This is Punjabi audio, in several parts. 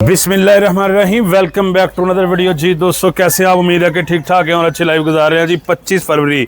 बिस्मिल्लाहिर्रहमानिर्रहीम। Welcome back to another video. जी दोस्तों, कैसे आप? उम्मीद है कि ठीक ठाक हैं और अच्छे लाइव गुजार रहे हैं। जी 25 फरवरी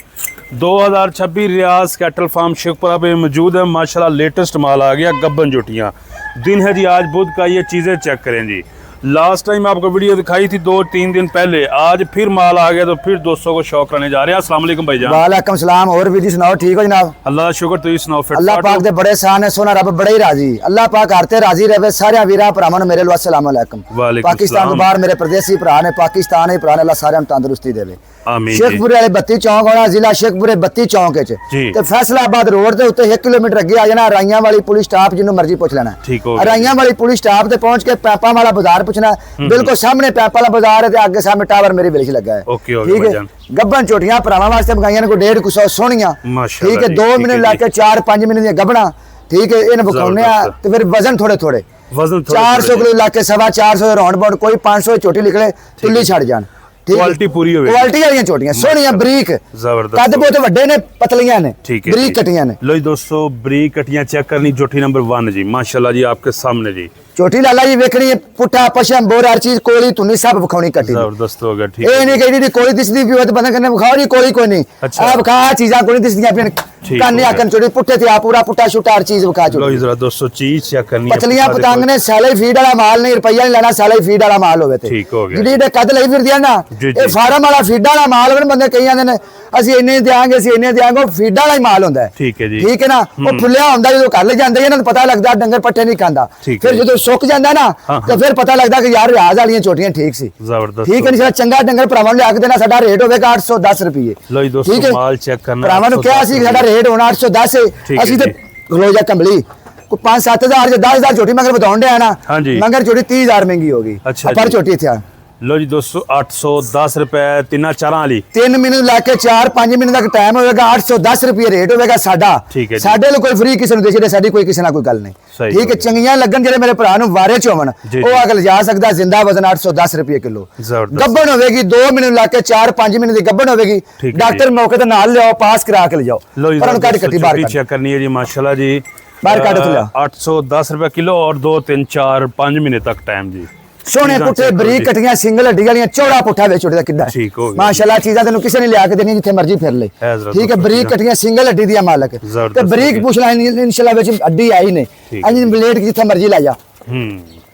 2026 रियाज कैटल फार्म शेखपुरा पे मौजूद है। माशाल्लाह लेटेस्ट माल आ गया, गब्बन जुटियाँ। दिन है जी आज बुध का। ये चीज़ें चेक करें जी। लास्ट टाइम आपको वीडियो दिखाई थी 2-3 दिन पहले, आज फिर माल आ गया तो फिर दोस्तों को शौक करने जा रहे हैं। अस्सलाम वालेकुम भाईजान। वालेकुम सलाम। और भी जी सुनाओ, ठीक हो जनाब? अल्लाह का शुक्र, तुम सुनाओ। फिर अल्लाह पाक दे बड़े शान है, सोना रब बड़े ही राजी। अल्लाह पाक हरते राजी रहे सारे वीरा भरावां मेरे लो अस्सलाम वालेकुम। पाकिस्तान तो बाहर मेरे प्रदेसी भरा ने, पाकिस्तान ही भरा ने, अल्लाह सारे तंदुरुस्ती देवे। शेखपुरे वाले 32 चौक होना, जिला शेखपुरे 32 चौक ते फैसलाबाद रोड के उत्ते 1 किलोमीटर अगे आ जाना। राइयां वाली पुलिस स्टाफ, जिन्हों मर्जी पूछ लेना। राइयां वाली पुलिस स्टाफ ते पहुंच के पैपा वाला बाजार पूछना। बिल्कुल सामने पैपा वाला बाजार है, आगे सामने टावर मेरी विलेज लगा है। ठीक है, गब्बन छोटियां भरावां वास्ते मंगाइयां ने, कोई 150 सोहणियां। ठीक है, 2 महीने लैके 4-5 महीने दी गबना। ठीक है, इन विखाउने ते फिर वजन थोड़े 400 किलो लाके 450 राउंड बाउंड, कोई 500 छोटी निकले तुल्ली छड़ जान। क्वालिटी पूरी होवे, क्वालिटी वाली छोटियां सोहणियां बरीक, जबरदस्त। कद बहुत वड्डे ने, पतलियां ने, बरीक कटियां ने। लो जी दोस्तों, बरीक कटियां चेक करनी। जोटी नंबर 1 जी, माशाल्लाह जी, आपके सामने जी। छोटी लाला जी वेखनी है, पुट्ठा पशम बोर हर चीज कोली तुनी सब विखाउणी कटी। जबरदस्त हो गया। ठीक है, ए नहीं कही दी कोली दिसदी भी होत बंदा करने विखाओ जी, कोली कोई नहीं। आप खा चीजां कोई दिसदियां फिर काने आकन छोटी पुट्ठे ते आ पूरा पुट्ठा शुट्टा हर चीज विखा छोड़ी। लो जरा दोस्तों, चीज चेक करनी है। पतलियां पतंग ने, सैले फीड वाला माल नहीं, रुपया नहीं लेना, सैले फीड वाला माल होवे ते। ठीक हो गया। जिड़ी दे कद लई फिरदियां ना, ए फार्म वाला फीड वाला माल होवे। बंदे कई आंदे ने ਅਸੀਂ ਇੰਨੇ ਦੇਾਂਗੇ, ਅਸੀਂ ਇੰਨੇ ਦੇਾਂਗੇ, ਉਹ ਫੀਡਾ ਵਾਲਾ ਹੀ ਮਾਲ ਹੁੰਦਾ ਹੈ। ਠੀਕ ਹੈ ਜੀ, ਠੀਕ ਹੈ ਨਾ। ਉਹ ਫੁੱਲਿਆ ਹੁੰਦਾ, ਜਦੋਂ ਘਰ ਲੈ ਜਾਂਦੇ ਇਹਨਾਂ ਨੂੰ ਪਤਾ ਲੱਗਦਾ ਡੰਗਰ ਪੱਠੇ ਨਹੀਂ ਖਾਂਦਾ। ਫਿਰ ਜਦੋਂ ਸੁੱਕ ਜਾਂਦਾ ਨਾ ਤੇ ਫਿਰ ਪਤਾ ਲੱਗਦਾ ਕਿ ਯਾਰ ਰਿਆਜ਼ ਵਾਲੀਆਂ ਛੋਟੀਆਂ ਠੀਕ ਸੀ। ਜ਼ਬਰਦਸਤ। ਠੀਕ ਹੈ ਨਹੀਂ, ਚੰਗਾ ਡੰਗਰ ਭਰਾਵਾਂ ਨੂੰ ਲਿਆ ਕੇ ਦੇਣਾ। ਸਾਡਾ ਰੇਟ ਹੋਵੇਗਾ 810 ਰੁਪਏ। ਲੋ ਜੀ ਦੋਸਤੋ, ਮਾਲ ਚੈੱਕ ਕਰਨਾ। ਭਰਾਵਾਂ ਨੂੰ ਕਿਹਾ ਸੀ ਸਾਡਾ ਰੇਟ ਹੋਣਾ 810। ਅਸੀਂ ਤੇ ਗਲੋਜਾ ਕੰਬਲੀ ਕੋਈ 5-7 ਹਜ਼ਾਰ ਜਾਂ 10 ਹਜ਼ਾਰ ਛੋਟੀ ਮਗਰ ਬਤਾਉਣ ਡਿਆ ਨਾ, ਮਗਰ ਛੋਟੀ 30 ਹਜ਼ਾਰ ਮਹਿੰਗੀ ਹੋ ਗਈ। ਪਰ ਛੋਟੀ ਇੱਥੇ ਆ। लो जी दोस्तों, 810 रुपए 3-4 वाली। 3 महीने लाके 4-5 महीने तक टाइम होगा। 810 रुपये रेट होगा साडा। ठीक है, साडे लो कोई फ्री किसी ने दे, साडी कोई किसी ना कोई गल नहीं। ठीक है, चंगियां लगन जेरे मेरे भरा नु वारे च होवन, ओ अगल जा सकदा। जिंदा वजन 810 रुपये किलो। गब्बन होवेगी 2 महीने लाके 4-5 महीने दी गब्बन होवेगी। डॉक्टर मौके ते नाल ले आओ, पास करा के ले जाओ। पर उन काट कट्टी बाहर चेक करनी है जी। माशाल्लाह जी, बाहर काट ले 810 रुपए किलो और 2-3-4-5 महीने तक टाइम जी। सोने पुट्ठे बरीक कटियां, सिंगल हड्डी वाली, चौड़ा पुट्ठा वे छोटे दा किड्डा। माशाल्लाह चीज़ां तेनू किसी ने लिया के देनी, जिथे मर्जी फिर ले। ठीक है, बरीक कटियां, सिंगल हड्डी दी मालक ते बरीक पूछ ला इंशाल्लाह विच हड्डी आई ने। अंज ब्लेड जिथे मर्जी ला जा।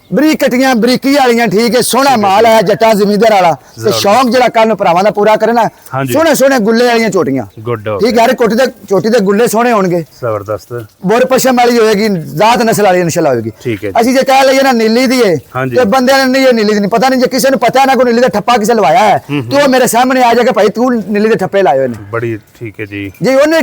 बरीक कटियां बरीकी वालियां। ठीक है, सोहना माल है जट्टा जमींदार वाला ते शौक जेड़ा कल नूं भरावां दा पूरा करे ना। सोहने सोहने गुल्ले वालियां छोटियां। ठीक है, कोटी दे चोटी दे गुल्ले सोहने होणगे। जबरदस्त। बोर पशम वाली होएगी, जात नस्ल वाली इंशाल्लाह होएगी। ठीक है, ਅਸੀਂ ਜੇ ਕਹਿ ਲਈਏ ਨਾ ਨੀਲੀ ਦੀ ਹੈ ਤੇ ਬੰਦਿਆਂ ਨੇ ਨਹੀਂ, ਇਹ ਨੀਲੀ ਦੀ ਨਹੀਂ ਪਤਾ। ਨਹੀਂ ਜੇ ਕਿਸੇ ਨੂੰ ਪਤਾ ਨਾ ਕੋਈ ਨੀਲੀ ਦਾ ਠੱਪਾ ਕਿਸੇ ਲਵਾਇਆ ਹੈ ਤੇ ਉਹ ਮੇਰੇ ਸਾਹਮਣੇ ਆ ਜਾ ਕੇ ਭਾਈ ਤੂੰ ਨੀਲੀ ਦੇ ਠੱਪੇ ਲਾਏ ਹੋਏ ਨੇ। ਬੜੀ ਠੀਕ ਹੈ ਜੀ। ਜੇ ਉਹਨੇ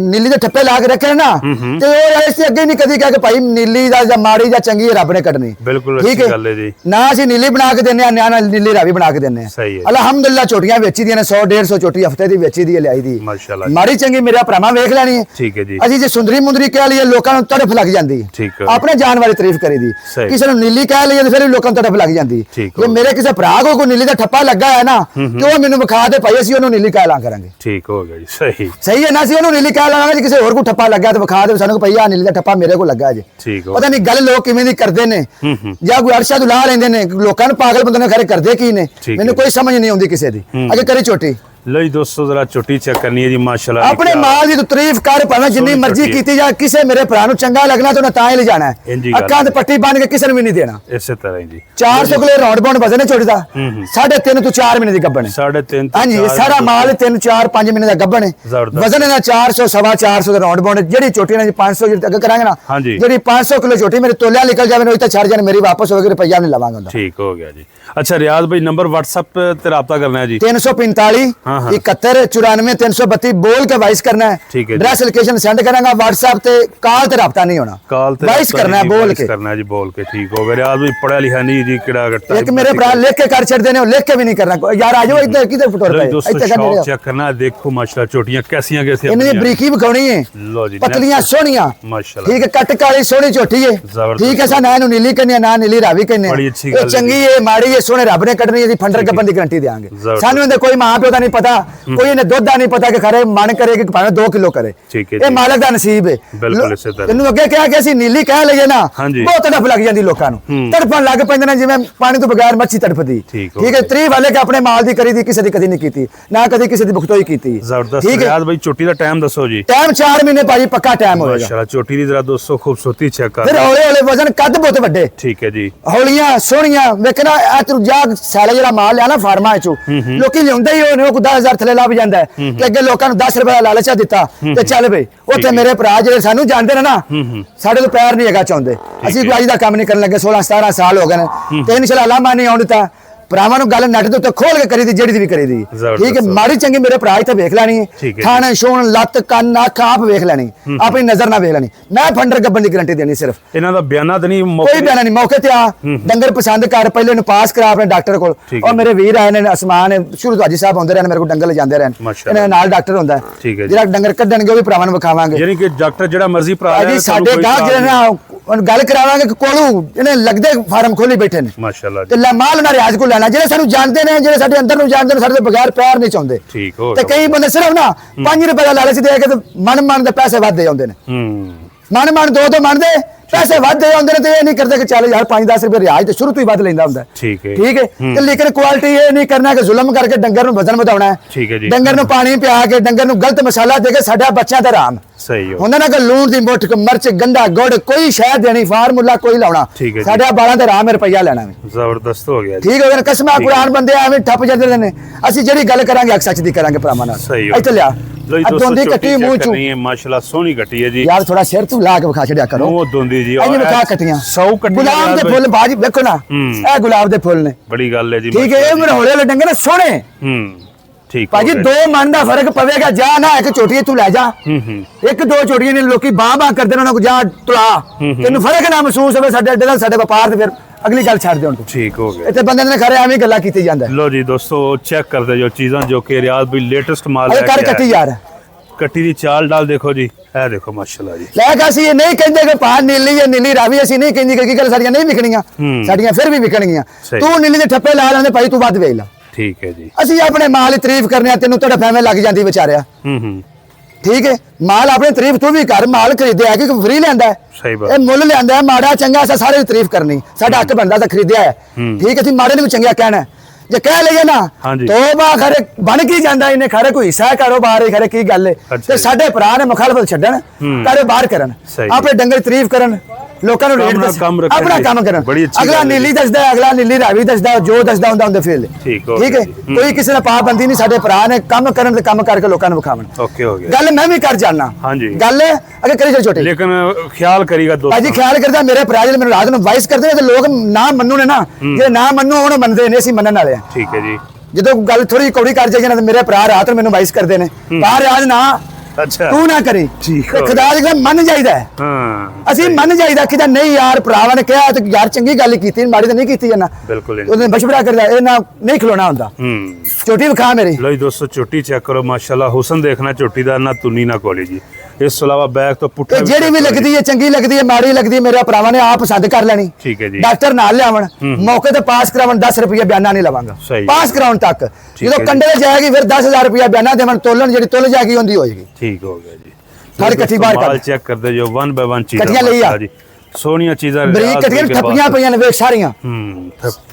ਨੀਲੀ ਦੇ ਠੱਪੇ ਲਾ ਕੇ ਰੱਖੇ ਨਾ ਤੇ ਉਹ ਇਸ ਤੇ ਅੱਗੇ ਨਹੀਂ ਕਦੀ ਕਹਿ ਕੇ ਭਾਈ ਨੀਲੀ ਦਾ ਜਾਂ ਮਾੜੀ ਜਾਂ ਚੰਗੀ ਰੱਬ ਨੇ ਕੱਢਣੀ। ਬਿਲਕੁਲ ਠੀਕ ਹੈ ਜੀ। ਨਾ ਅਸੀਂ ਨੀਲੀ ਬਣਾ ਕੇ ਦਿੰਨੇ ਆ, ਨਾ ਨੀਲੀ ਰਾਵੀ ਬਣਾ ਕੇ ਦਿੰਨੇ ਆ। ਅਲਹਮਦੁਲਿਲਾ ਛੋਟੀਆਂ ਵੇਚੀ ਦੀਆਂ ਨੇ, 100-150 ਛੋਟੀ ਹਫਤੇ ਦੀ ਵੇਚੀ ਦੀ ਲਿਆਈ ਦੀ। ਮਾਸ਼ਾਅੱਲਾ, ਮਾੜੀ ਚੰਗੀ ਮੇਰਾ ਭਰਾਵਾਂ ਵੇਖ ਲੈਣੀ ਹੈ। ਠੀਕ ਹੈ ਜੀ। ਅਸੀਂ ਜੇ ਸੁੰਦਰੀ ਮੁੰਦਰੀ ਕਹਿ ਲਈਏ ਲੋਕਾਂ ਨੂੰ ਤੜਫ ਲੱਗ ਜਾਂਦੀ ਹੈ। ਆਪਣੇ ਜਾਨ ਵਾਲੀ ਤਾਰੀਫ ਕਰੀਦੀ। ਕਿਸੇ ਨੂੰ ਨੀਲੀ ਕਹਿ ਲਈਏ ਤੇ ਫਿਰ ਲੋਕਾਂ ਨੂੰ ਤੜਫ ਲੱਗ ਜਾਂਦੀ। ਜੇ ਮੇਰੇ ਕਿਸੇ ਭਰਾ ਕੋ ਕੋਈ ਨੀਲੀ ਦਾ ਠੱਪਾ ਲੱਗਾ ਹੈ ਨਾ ਤੇ ਉਹ ਮੈਨੂੰ ਵਿਖਾ ਦੇ ਭਾਈ, ਅਸੀਂ ਉਹਨੂੰ ਨੀਲੀ ਕਹਿ ਲਾਂ ਕਰਾਂਗੇ। ਠੀਕ ਹੋ ਗਿਆ ਜੀ, ਸਹੀ ਹੈ ਨਾ। ਅਸੀਂ ਉਹਨੂੰ ਨੀਲੀ ਕਹਿ ਲਾਂਗੇ। ਜੇ ਕਿਸੇ ਹੋਰ ਕੋ ਠੱਪਾ ਲੱਗਾ ਤੇ ਵਿਖਾ ਦੇ ਸਾਨੂੰ ਭਾਈ ਆ ਨੀਲੀ ਦਾ ਠੱਪਾ ਮੇਰੇ ਕੋ ਲੱਗਾ ਜੇ। ਪਤਾ ਨਹੀਂ ਗੱਲ ਲੋਕ ਕਿਵੇਂ ਦੀ ਕਰਦੇ ਨੇ, ਜਾਂ ਕੋਈ ਅਰਸ਼ਾ ਤੋਂ ਲਾ ਲੈਂਦੇ ਨੇ। ਲੋਕਾਂ ਨੂੰ ਪਾਗਲ ਬੰਦੇ ਨੇ ਖਰੇ ਕਰਦੇ ਕੀ ਨੇ, ਮੈਨੂੰ ਕੋਈ ਸਮਝ ਨਹੀਂ ਆਉਂਦੀ ਕਿਸੇ ਦੀ। ਅੱਗੇ ਕਰੀ ਛੋਟੀ। लो जी दोस्तों, जरा चोटी चेक करनी है जी। माशाल्लाह, अपने माल की तारीफ कर, भावें जिन्नी मर्जी कीती जा, किसे मेरे भरा नूं चंगा लगना तो तां ही ले जाना है। अक्खां ते पट्टी बन के किसे नूं भी नहीं देना। इसे तरह जी 400 किलो राउंड बाउंड वजन है छोटी दा। 3.5 to 4 महीने दी गब्बन है। 3.5 हां जी, सारा माल 3-4-5 महीने दा गब्बन है। वजन है 400-450 दा राउंड बाउंड। जेडी छोटी ने 500 जेडी अगे करांगे ना, जेडी 500 किलो छोटी मेरे तोलिया निकल जावे ओही तो छड़ जाने, मेरी वापस होगी, रुपया नहीं लवांगा। ठीक हो गया जी। अच्छा रियाज भाई, नंबर व्हाट्सएप पे राब्ता करना है जी। 345 71 94 332 बोल के वॉइस करना है। एड्रेस लोकेशन सेंड करांगा व्हाट्सएप ते, कॉल ते राब्ता नहीं होना, वॉइस करना है, बोल के करना है जी। बोल के ठीक हो गया। रियाज भाई पढ़ा लिखा नहीं जी, किड़ा गट्टा एक मेरे भरा लिख के कर छड़ देने, लिख के भी नहीं करना यार। आ जाओ इधर किधर फुटोर पे इधर चेक करना है। देखो माशाल्लाह छोटियां कैसी कैसी इनकी बरीकी दिखानी है। लो जी, पतलियां सोहणियां माशाल्लाह। ठीक है, कट काली सोहनी छोटी है। ठीक है, सा ना नीली करनी है ना नीली रावी करनी है। चंगी है माड़ी है, सोहने रब ने कटनी है। फंडर गब्बन की गारंटी देंगे। सानू कोई मां प्यो का नहीं पता कोई ने दुध का नहीं पता कि खरे मन करे कि भावे 2 किलो करे ये मालिक का नसीब है तेन अगे कहा कि असं नीली कह लीए ना बहुत तड़फ लग जाती लोगों तड़फन लग पे जिवें पानी तो बगैर मच्छी तड़फदी ठीक है तारीफ वाले कि अपने माल की करी दी किसी की कदी नहीं की ना कदी किसी की बुखतोई की ठीक है भाई चोटी का टाइम दसो जी टाइम 4 महीने भाजी पक्का टाइम होगा चोटी की जरा दोस्तों खूबसूरती चेक कर फिर हौले हौले वजन कद बहुत बड़े ठीक है जी हौलियां सोहनियां वेखना तू जा सैले जरा माल लिया ना फार्मा चो लोकी लियाउंदे ही होने 10,000 थले ला भी जांदा है ते अगे लोकां नूं 10 रुपए दा लालच दिता ते चल बई उत्थे मेरे भरा जेडे सानू जानदे ने ना साडे तो पैर नहीं हैगा चाहुंदे असि कोई अज दा काम नहीं करन लगे 16-17 साल हो गए ने ते इंशाल्लाह लामा नहीं आउण दिता ਭਰਾਵਾਂ ਨੂੰ ਗੱਲ ਨੈਟ ਦੇ ਉੱਤੇ ਖੋਲ ਕੇ ਕਰੀ ਦੀ ਜਿਹੜੀ ਦੀ ਵੀ ਕਰੀ ਦੀ ਠੀਕ ਹੈ ਮਾੜੀ ਚੰਗੀ ਮੇਰੇ ਭਰਾ ਇੱਥੇ ਵੇਖ ਲੈਣੀ ਹੈ ਖਾਣ ਛੋਣ ਲੱਤ ਕੰਨ ਅੱਖ ਆਪ ਵੇਖ ਲੈਣੀ ਆਪਣੀ ਨਜ਼ਰ ਨਾਲ ਵੇਖ ਲੈਣੀ ਮੈਂ ਫੰਡਰ ਗੱਬਨ ਦੀ ਗਾਰੰਟੀ ਦੇਣੀ ਸਿਰਫ ਇਹਨਾਂ ਦਾ ਬਿਆਨਾ ਤੇ ਨਹੀਂ ਕੋਈ ਬਿਆਨਾ ਨਹੀਂ ਮੌਕੇ ਤੇ ਆ ਡੰਗਰ ਪਸੰਦ ਕਰ ਪਹਿਲੇ ਨੂੰ ਪਾਸ ਕਰਾ ਆਪਣੇ ਡਾਕਟਰ ਕੋਲ ਉਹ ਮੇਰੇ ਵੀਰ ਆਏ ਨੇ ਅਸਮਾਨ ਸ਼ੁਰੂ ਤੋਂ ਹਾਜੀ ਸਾਹਿਬ ਆਉਂਦੇ ਰਹੇ ਨੇ ਮੇਰੇ ਕੋਲ ਡੰਗਰ ਲਿਜਾਂਦੇ ਰਹੇ ਇਹਨਾਂ ਨਾਲ ਡਾਕਟਰ ਹੁੰਦਾ ਜਿਹੜਾ ਡੰਗਰ ਕੱਢਣਗੇ ਉਹ ਵੀ ਭਰਾਵਾਂ ਨੂੰ ਵਿਖਾਵਾਂਗੇ ਯਾਨੀ ਕਿ ਡਾਕਟਰ ਜਿਹੜਾ ਮਰਜ਼ੀ ਭਰਾ ਹੈ ਸਾਡੇ ਗਾਹਕ ਜਿਹੜੇ ਨਾ ਗੱਲ ਕਰਾਵਾਂਗੇ ਕਿ ਕੋਲੂ ਇਹਨੇ ਲੱਗਦੇ ਫਾਰਮ ਖੋਲੀ ਬੈਠੇ ਨੇ ਮਾਸ਼ਾਅੱਲਾ ਤੇ ਮਾਲ ਉਹਨਾਂ ਰਿਆਜ਼ ਕੋਲ ਲੈਣਾ ਜਿਹੜੇ ਸਾਨੂੰ ਜਾਣਦੇ ਨੇ ਜਿਹੜੇ ਸਾਡੇ ਅੰਦਰ ਨੂੰ ਜਾਣਦੇ ਨੇ ਸਾਡੇ ਤੋਂ ਬਗੈਰ ਪਿਆਰ ਨਹੀਂ ਚਾਹੁੰਦੇ ਠੀਕ ਹੋ ਤੇ ਕਈ ਬੰਦੇ ਸਿਰਫ ਨਾ 5 ਰੁਪਏ ਦਾ ਲਾਲਚ ਦੇ ਕੇ ਤੇ ਮਨ ਦੇ ਪੈਸੇ ਵੱਧ ਦੇ ਜਾਂਦੇ ਨੇ ਮਨ ਦੋ ਮੰਨਦੇ ਪੈਸੇ ਵੱਧ ਦੇ ਜਾਂਦੇ ਨੇ ਤੇ ਇਹ ਨਹੀਂ ਕਰਦੇ ਕਿ ਚੱਲ ਯਾਰ 5-10 ਰੁਪਏ ਰਿਆਜ਼ ਤੇ ਸ਼ੁਰੂ ਤੋਂ ਹੀ ਵੱਧ ਲੈਂਦਾ ਹੁੰਦਾ ਠੀਕ ਹੈ ਤੇ ਲੇਕਿਨ ਕੁਆਲਿਟੀ ਇਹ ਨਹੀਂ ਕਰਨਾ ਕਿ ਜ਼ੁਲਮ ਕਰਕੇ ਡੰਗਰ ਨੂੰ ਵਜ਼ਨ ਵਧਾਉਣਾ ਹੈ ਡੰਗਰ ਨੂੰ ਪਾਣੀ ਪਿਆ ਕੇ ਡੰਗਰ ਨੂੰ ਗਲਤ ਮਸਾਲਾ ਦੇ ਕੇ ਸਾਡਾ ਬੱਚਿਆਂ ਦਾ ਆਰਾਮ ਸਹੀ ਹੁੰਦਾ ਨਾ ਕਿ ਲੂਣ ਦੀ ਮੁੱਠ ਮਿਰਚ ਗੰਡਾ ਗੁੜ ਕੋਈ ਸ਼ਹਿਦ ਦੇਣੀ ਫਾਰਮੂਲਾ ਕੋਈ ਲਾਉਣਾ ਸਾਡਾ ਬਾਲਾਂ ਦਾ ਆਰਾਮ ਰੁਪਈਆ ਲੈਣਾ ਜ਼ਬਰਦਸਤ ਹੋ ਗਿਆ ਠੀਕ ਹੋ ਗਿਆ ਕਸਮਾਂ ਕੁਰਾਨ ਬੰਦੇ ਐਵੇਂ ਠੱਪ ਜਾਂਦੇ ਨੇ ਅਸੀਂ ਜਿਹੜੀ ਗੱਲ ਕਰਾਂਗੇ ਅਕ ਸੱਚ ਦੀ ਕਰਾਂਗੇ ਭਰਾਵਾਂ ਨਾਲ ਇੱਥੇ ਲਿਆ ਦੋਂਦੀ ਕੱਟੀ ਮੂੰਹ ਚੋਂ ਨਹੀਂ ਮਾਸ਼ਾਅੱਲਾ ਸੋਹਣੀ ਕੱਟੀ ਹੈ ਜੀ ਯਾਰ ਥੋੜਾ ਸਿਰ ਤੂੰ ਲਾ ਕੇ ਵਿਖਾ ਛੜਿਆ ਕਰੋ ਉਹ ਦੋਂਦੀ ਜੀ ਇਹ ਵਿਖਾ ਕੱਟੀਆਂ 100 ਕੱਟੀਆਂ ਗੁਲਾਬ ਦੇ ਫੁੱਲ ਬਾਜੀ ਵੇਖੋ ਨਾ ਇਹ ਗੁਲਾਬ ਦੇ ਫੁੱਲ ਨੇ ਬੜੀ ਗੱਲ ਹੈ ਜੀ ਠੀਕ ਹੈ ਇਹ ਮੇਰੇ ਹੌਲੇ ਵਾਲੇ ਡੰਗਰ ਸੋਹਣੇ ਠੀਕ ਭਾਜੀ 2 ਮਨ ਦਾ ਫਰਕ ਪਵੇਗਾ ਜਾ ਨਾ ਇੱਕ ਛੋਟੀ ਤੂੰ ਲੈ ਜਾ ਇੱਕ 2 ਛੋਟੀਆਂ ਨੇ ਲੋਕੀ ਬਾਹ ਕਰਦੇ ਨੇ ਉਹਨਾਂ ਕੋ ਜਾ ਤੁਲਾ ਤੈਨੂੰ ਫਰਕ ਨਾ ਮਹਿਸੂਸ ਹੋਵੇ ਸਾਡੇ ਅੱਡੇ ਦਾ ਸਾਡੇ ਵਪਾਰ ਤੇ ਫਿਰ ਅਗਲੀ ਗੱਲ ਛੱਡ ਦੇ ਹੁਣ ਤੂੰ ਠੀਕ ਹੋ ਗਿਆ ਇੱਥੇ ਬੰਦੇ ਨੇ ਖਰੇ ਐਵੇਂ ਗੱਲਾਂ ਕੀਤੀ ਜਾਂਦਾ ਲੋ ਜੀ ਦੋਸਤੋ ਚੈੱਕ ਕਰਦੇ ਜੋ ਚੀਜ਼ਾਂ ਜੋ ਕਿ ਰਿਆਜ਼ ਵੀ ਲੇਟੈਸਟ ਮਾਲ ਹੈ ਕਰ ਕੱਟੀ ਯਾਰ ਕੱਟੀ ਦੀ ਚਾਲ ਡਾਲ ਦੇਖੋ ਜੀ ਇਹ ਦੇਖੋ ਮਾਸ਼ਾਅੱਲਾ ਜੀ ਲੈ ਕੇ ਅਸੀਂ ਇਹ ਨਹੀਂ ਕਹਿੰਦੇ ਕਿ ਪਾ ਨੀਲੀ ਜਾਂ ਨੀਲੀ ਰਾਵੀ ਅਸੀਂ ਨਹੀਂ ਕਹਿੰਦੀ ਕਿ ਗੱਲ ਸਾਡੀਆਂ ਨਹੀਂ ਵਿਕਣੀਆਂ ਸਾਡੀਆਂ ਫਿਰ ਵੀ ਵਿਕਣਗੀਆਂ ਤੂੰ ਨੀਲੀ ਦੇ ਠੱਪੇ ਲਾ ਲੈਂਦੇ ਭਾਈ ਤੂੰ ਵੱਧ ਵੇਚ ਲੈ ਠੀਕ ਹੈ ਜੀ ਅਸੀਂ ਆਪਣੇ ਮਾਲ ਦੀ ਤਾਰੀਫ ਕਰਨੇ ਆ ਤੈਨੂੰ ਤੁਹਾਡਾ ਫੈਮੇ ਲੱਗ ਜਾਂਦੀ ਵਿਚਾਰਿਆ ਠੀਕ ਹੈ ਮਾਲ ਆਪਣੀ ਤਾਰੀਫ ਤੂੰ ਵੀ ਕਰ ਮਾਲ ਖਰੀਦਿਆ ਕਿ ਫ੍ਰੀ ਲੈਂਦਾ ਸਹੀ ਬਾਤ ਇਹ ਮੁੱਲ ਲੈਂਦਾ ਹੈ ਮਾੜਾ ਚੰਗਾ ਅਸਾਂ ਸਾਰੇ ਦੀ ਤਾਰੀਫ ਕਰਨੀ ਸਾਡਾ ਹੱਕ ਬਣਦਾ ਤਾਂ ਖਰੀਦਿਆ ਹੈ ਠੀਕ ਹੈ ਅਸੀਂ ਮਾੜੇ ਨੂੰ ਵੀ ਚੰਗਾ ਕਹਿਣਾ ਜੇ ਕਹਿ ਲਈਏ ਨਾ ਤੋਬਾ ਖਰੇ ਬਣ ਕੀ ਜਾਂਦਾ ਇਹਨੇ ਖਰੇ ਕੋਈ ਹਿੱਸਾ ਕਾਰੋਬਾਰ ਖਰੇ ਕੀ ਗੱਲ ਹੈ ਤੇ ਸਾਡੇ ਭਰਾ ਨੇ ਮੁਖਾਲਫਤ ਛੱਡਣ ਕਾਰੋਬਾਰ ਕਰਨ ਆਪਣੇ ਡੰਗਰ ਤਾਰੀਫ ਕਰਨ ਲੋਕਾਂ ਨੂੰ ਰੇਟ ਆਪਣਾ ਕੰਮ ਕਰਨ ਅਗਲਾ ਨੀਲੀ ਦੱਸਦਾ ਅਗਲਾ ਨੀਲੀ ਰਾਵੀ ਦੱਸਦਾ ਜੋ ਦੱਸਦਾ ਹੁੰਦਾ ਉਹਦੇ ਫੀਲ ਠੀਕ ਹੈ ਕੋਈ ਕਿਸੇ ਦਾ ਪਾਬੰਦੀ ਨਹੀਂ ਸਾਡੇ ਭਰਾ ਨੇ ਕੰਮ ਕਰਨ ਤੇ ਕੰਮ ਕਰਕੇ ਲੋਕਾਂ ਨੂੰ ਵਿਖਾਵਣ ਓਕੇ ਹੋ ਗਿਆ ਗੱਲ ਮੈਂ ਵੀ ਕਰ ਜਾਣਾ ਗੱਲ ਅਗੇ ਕਰੀ ਜੋ ਛੋਟੀ ਲੇਕਿਨ ਖਿਆਲ ਕਰੀਗਾ ਦੋਸਤੋ ਭਾਜੀ ਖਿਆਲ ਕਰਦਾ ਮੇਰੇ ਭਰਾ ਜਿਹੜੇ ਮੈਨੂੰ ਰਾਤ ਨੂੰ ਵਾਇਸ ਕਰਦੇ ਨੇ ਤੇ ਲੋਕ ਨਾ ਮੰਨੂ ਨੇ ਨਾ ਜੇ ਨਾ ਮੰਨੂ ਉਹਨੂੰ ਮੰਨਦੇ ਨੇ ਅਸੀਂ ਮੰਨਣ ਵਾਲੇ ਆ ਠੀਕ ਹੈ ਜੀ ਜਦੋਂ ਗੱਲ ਥੋੜੀ ਕੌੜੀ ਕਰ ਜਾਈਏ ਨਾ ਤੇ ਮੇਰੇ ਭਰਾ ਰਾਤ ਨੂੰ ਮੈਨੂੰ ਵਾਇਸ ਕਰਦੇ ਨੇ ਬਾਹਰ ਰਾਜ ਨਾ ਅੱਛਾ ਤੂੰ ਨਾ ਕਰੀ ਖੁਦਾ ਦੀ ਮੰਨ ਜਾਈਦਾ ਅਸੀਂ ਮੰਨ ਜਾਈਦਾ ਕਿ ਨਹੀਂ ਯਾਰ ਭਰਾਵਾਂ ਨੇ ਕਿਹਾ ਤੇ ਯਾਰ ਚੰਗੀ ਗੱਲ ਕੀਤੀ ਮਾੜੀ ਤਾਂ ਨਹੀਂ ਕੀਤੀ ਜਨਾ ਬਿਲਕੁਲ ਉਹਨੇ ਮਸ਼ਵਰਾ ਕਰਦਾ ਇਹ ਨਾ ਨਹੀਂ ਖਲੋਣਾ ਹੁੰਦਾ ਛੋਟੀ ਵਿਖਾ ਮੇਰੀ ਲੋ ਜੀ ਦੋਸਤੋ ਛੋਟੀ ਚੈੱਕ ਕਰੋ ਮਾਸ਼ਾਅੱਲਾ ਹੁਸਨ ਦੇਖਣਾ ਛੋਟੀ ਦਾ ਨਾ ਤੁਨੀ ਨਾ ਕੋਲੀ ਜੀ ਇਸ ਤੋਂ ਇਲਾਵਾ ਬੈਗ ਤੋਂ ਪੁੱਠਾ ਜਿਹੜੀ ਵੀ ਲੱਗਦੀ ਹੈ ਚੰਗੀ ਲੱਗਦੀ ਹੈ ਮਾੜੀ ਲੱਗਦੀ ਹੈ ਮੇਰੇ ਭਰਾਵਾਂ ਨੇ ਆਪ ਪਸੰਦ ਕਰ ਲੈਣੀ ਠੀਕ ਹੈ ਜੀ ਡਾਕਟਰ ਨਾਲ ਲਿਆਵਣ ਮੌਕੇ ਤੇ ਪਾਸ ਕਰਾਵਣ 10 ਰੁਪਏ ਬਿਆਨਾ ਨਹੀਂ ਲਵਾਂਗਾ ਪਾਸ ਕਰਾਉਣ ਤੱਕ ਜਦੋਂ ਕੰਡੇ ਜਾਏਗੀ ਫਿਰ 10,000 ਰੁਪਏ ਬਿਆਨਾ ਦੇਵਣ ਤੋਲਣ ਜਿਹੜੀ ਤੁਲ ਜਾਏਗੀ ਹੁੰਦੀ ਹੋਏਗੀ ਠੀਕ ਹੋ ਗਿਆ ਜੀ ਹਰ ਇਕੱਠੀ ਬਾਹਰ ਮਾਲ ਚੈੱਕ ਕਰਦੇ ਜੋ 1 ਬਾਈ 1 ਚੀਜ਼ਾਂ ਕੱਟੀਆਂ ਲਈ ਆ ਜੀ ਸੋਹਣੀਆਂ ਚੀਜ਼ਾਂ ਬਰੀਕ ਕੱਟੀਆਂ ਠੱਪੀਆਂ ਪਈਆਂ ਨੇ ਵੇਖ ਸਾਰੀਆਂ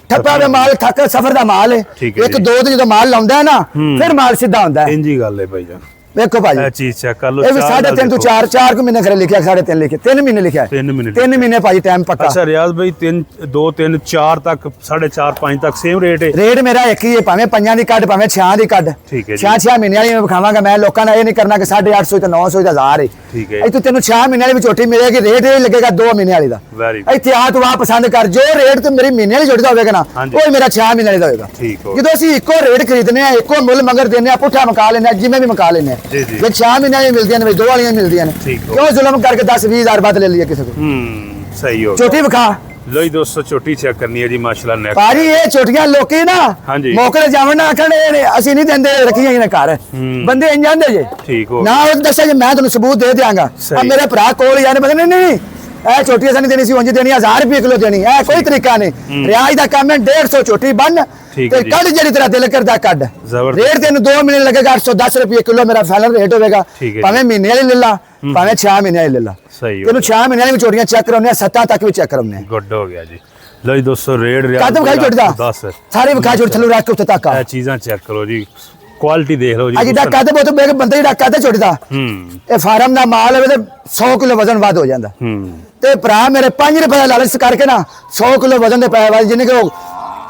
ਠੱਪਾ ਦੇ ਮਾਲ ਠੱਕ ਸਫਰ ਦਾ ਮਾਲ ਹੈ ਇੱਕ ਦੋ ਦਿਨ ਜਦੋਂ ਮਾਲ ਲਾਉਂਦਾ ਹੈ ਨਾ ਫਿਰ ਮਾਲ ਸਿੱਧਾ ਹੁੰਦਾ ਹੈ ਇੰਜੀ ਗੱਲ ਹੈ ਭਾਈ ਜਾਨ ਵੇਖੋ ਭਾਈ ਇਹ ਚੀਜ਼ ਚੈੱਕ ਕਰ ਲਓ ਇਹ ਵੀ 3.5 ਤੋਂ 4 ਕੁ ਮਹੀਨੇ ਖਰੇ ਲਿਖਿਆ 3.5 ਲਿਖਿਆ 3 ਮਹੀਨੇ ਲਿਖਿਆ 3 ਮਹੀਨੇ ਭਾਈ ਟਾਈਮ ਪੱਕਾ ਅੱਛਾ ਰਿਆਜ਼ ਭਾਈ 3 2 3 4 ਤੱਕ 4.5 5 ਤੱਕ ਸੇਮ ਰੇਟ ਹੈ ਰੇਟ ਮੇਰਾ ਇੱਕ ਹੀ ਹੈ ਭਾਵੇਂ ਪੰਜਾਂ ਦੀ ਕੱਢ ਭਾਵੇਂ 6 ਦੀ ਕੱਢ ਠੀਕ ਹੈ 6 ਮਹੀਨੇ ਵਾਲੀ ਮੈਂ ਵਿਖਾਵਾਂਗਾ ਮੈਂ ਲੋਕਾਂ ਨਾਲ ਇਹ ਨਹੀਂ ਕਰਨਾ ਕਿ 850 ਤੇ 900 ਦਾ 1000 ਹੈ ਠੀਕ ਹੈ ਇੱਥੇ ਤੈਨੂੰ 6 ਮਹੀਨੇ ਵਾਲੀ ਵੀ ਝੋਟੀ ਮਿਲੇਗੀ ਰੇਟ ਇਹ ਲੱਗੇਗਾ 2 ਮਹੀਨੇ ਵਾਲੀ ਦਾ ਇੱਥੇ ਆ ਤੂੰ ਆ ਪਸੰਦ ਕਰ ਜੋ ਰੇਟ ਤੇ ਮੇਰੀ ਮਹੀਨੇ ਵਾਲੀ ਝੋਟੀ ਦਾ ਹੋਵੇਗਾ ਨਾ ਉਹ ਮੇਰਾ 6 ਮਹੀਨੇ ਵਾਲੀ ਦਾ ਹੋਵੇਗਾ ਜਦੋਂ ਅਸੀਂ ਇੱਕੋ ਰੇਟ ਖਰੀਦਨੇ ਆ ਇੱਕੋ ਮੁੱਲ ਮਗਰ ਦੇਨੇ ਆ ਪੁੱਠਾ ਮਕਾ ਲੈਨੇ ਆ ਜਿਵੇਂ ਵੀ ਮਕਾ ਲੈਨੇ ਆ ਜੇ 6 ਮਹੀਨੇ ਮਿਲਦੀਆਂ ਨੇ ਦੋ ਵਾਲੀਆਂ ਮਿਲਦੀਆਂ ਨੇ ਕਿਉਂ ਜ਼ੁਲਮ ਕਰਕੇ 10-20 ਹਜ਼ਾਰ ਬਾਅਦ ਲੈ ਲਿਆ ਕਿਸੇ ਕੋਲ ਸਹੀ ਹੋ ਛੋਟੀ ਵਿਖਾ ਲੋ ਜੀ ਦੋਸਤੋ ਛੋਟੀ ਚੈੱਕ ਕਰਨੀ ਹੈ ਜੀ ਮਾਸ਼ਾਅੱਲਾ ਨੇ ਭਾਜੀ ਇਹ ਛੋਟੀਆਂ ਲੋਕੀ ਨਾ ਮੌਕੇ ਤੇ ਜਾਵਣ ਨਾ ਆਖਣ ਅਸੀਂ ਨਹੀਂ ਦਿੰਦੇ ਰੱਖੀਆਂ ਇਹਨਾਂ ਘਰ ਬੰਦੇ ਇੰਜ ਜਾਂਦੇ ਜੇ ਠੀਕ ਹੋ ਨਾ ਉਹ ਦੱਸਿਆ ਜੇ ਮੈਂ ਤੁਹਾਨੂੰ ਸਬੂਤ ਦੇ ਦਿਆਂਗਾ ਆ ਮੇਰੇ ਭਰਾ ਕੋਲ ਯਾਰ ਬੰਦੇ ਨਹੀਂ ਇਹ ਛੋਟੀ ਅਸੀਂ ਨਹੀਂ ਦੇਣੀ ਸੀ ਉਂਝ ਦੇਣੀ 1000 ਰੁਪਏ ਕਿਲੋ ਦੇਣੀ ਇਹ ਕੋਈ ਤਰੀਕਾ ਨਹੀਂ ਰਿਆਜ ਦਾ ਕੰਮ ਹੈ 150 ਛੋਟੀ ਬੰਨ ਤੇ ਕੱਢ ਜਿਹੜੀ ਤੇਰਾ ਦਿਲ ਕਰਦਾ ਕੱਢ ਰੇਟ ਤੈਨੂੰ 2 ਮਹੀਨੇ ਲੱਗੇਗਾ 810 ਰੁਪਏ ਕਿਲੋ ਮੇਰਾ ਫਾਈਨਲ ਰੇਟ ਹੋਵੇਗਾ ਭਾਵੇਂ ਮਹੀਨੇ ਵਾਲੀ ਲੈ ਲਾ ਭਾਵੇਂ 6 ਮਹੀਨੇ ਵਾਲੀ ਲੈ ਲਾ ਤੈਨੂੰ 6 ਮਹੀਨੇ ਵਾਲੀ ਚੋਟੀਆਂ ਚੈੱਕ ਕਰਾਉਣੇ 7 ਤੱਕ ਵੀ ਚੈੱਕ ਕਰਾਉਣੇ ਗੁੱਡ ਹੋ ਗਿਆ ਜੀ ਲੋ ਜੀ ਦੋਸਤੋ ਰੇਟ ਕਦਮ ਖਾਈ ਚੋਟਦਾ ਸਾਰੇ ਵਿਖਾ ਚੋਟ ਥੱਲੋਂ ਰੱਖ ਕੇ ਉੱਤੇ ਤੱਕ ਇਹ ਚੀਜ਼ਾਂ ਚੈੱਕ ਕਰੋ ਜੀ ਕੁਆਲਿਟੀ ਦੇਖ ਲਓ ਜੀ ਅੱਜ ਦਾ ਕੱਦ ਬਹੁਤ ਮੇਰੇ ਬੰਦੇ ਜਿਹੜਾ ਕੱਦ ਚੋਟਦਾ ਇਹ ਫਾਰਮ ਦਾ ਮਾਲ ਹੋਵੇ ਤੇ 100 ਕਿਲੋ ਵਜ਼ਨ ਵੱਧ ਹੋ ਜਾਂਦਾ ਤੇ ਭਰਾ ਮੇਰੇ 5 ਰੁਪਏ ਦਾ ਲਾਲਚ ਕਰਕੇ ਨਾ 100 ਕਿਲੋ ਵਜ਼ਨ ਦੇ ਪੈ ਜਿੰਨੇ ਕਿ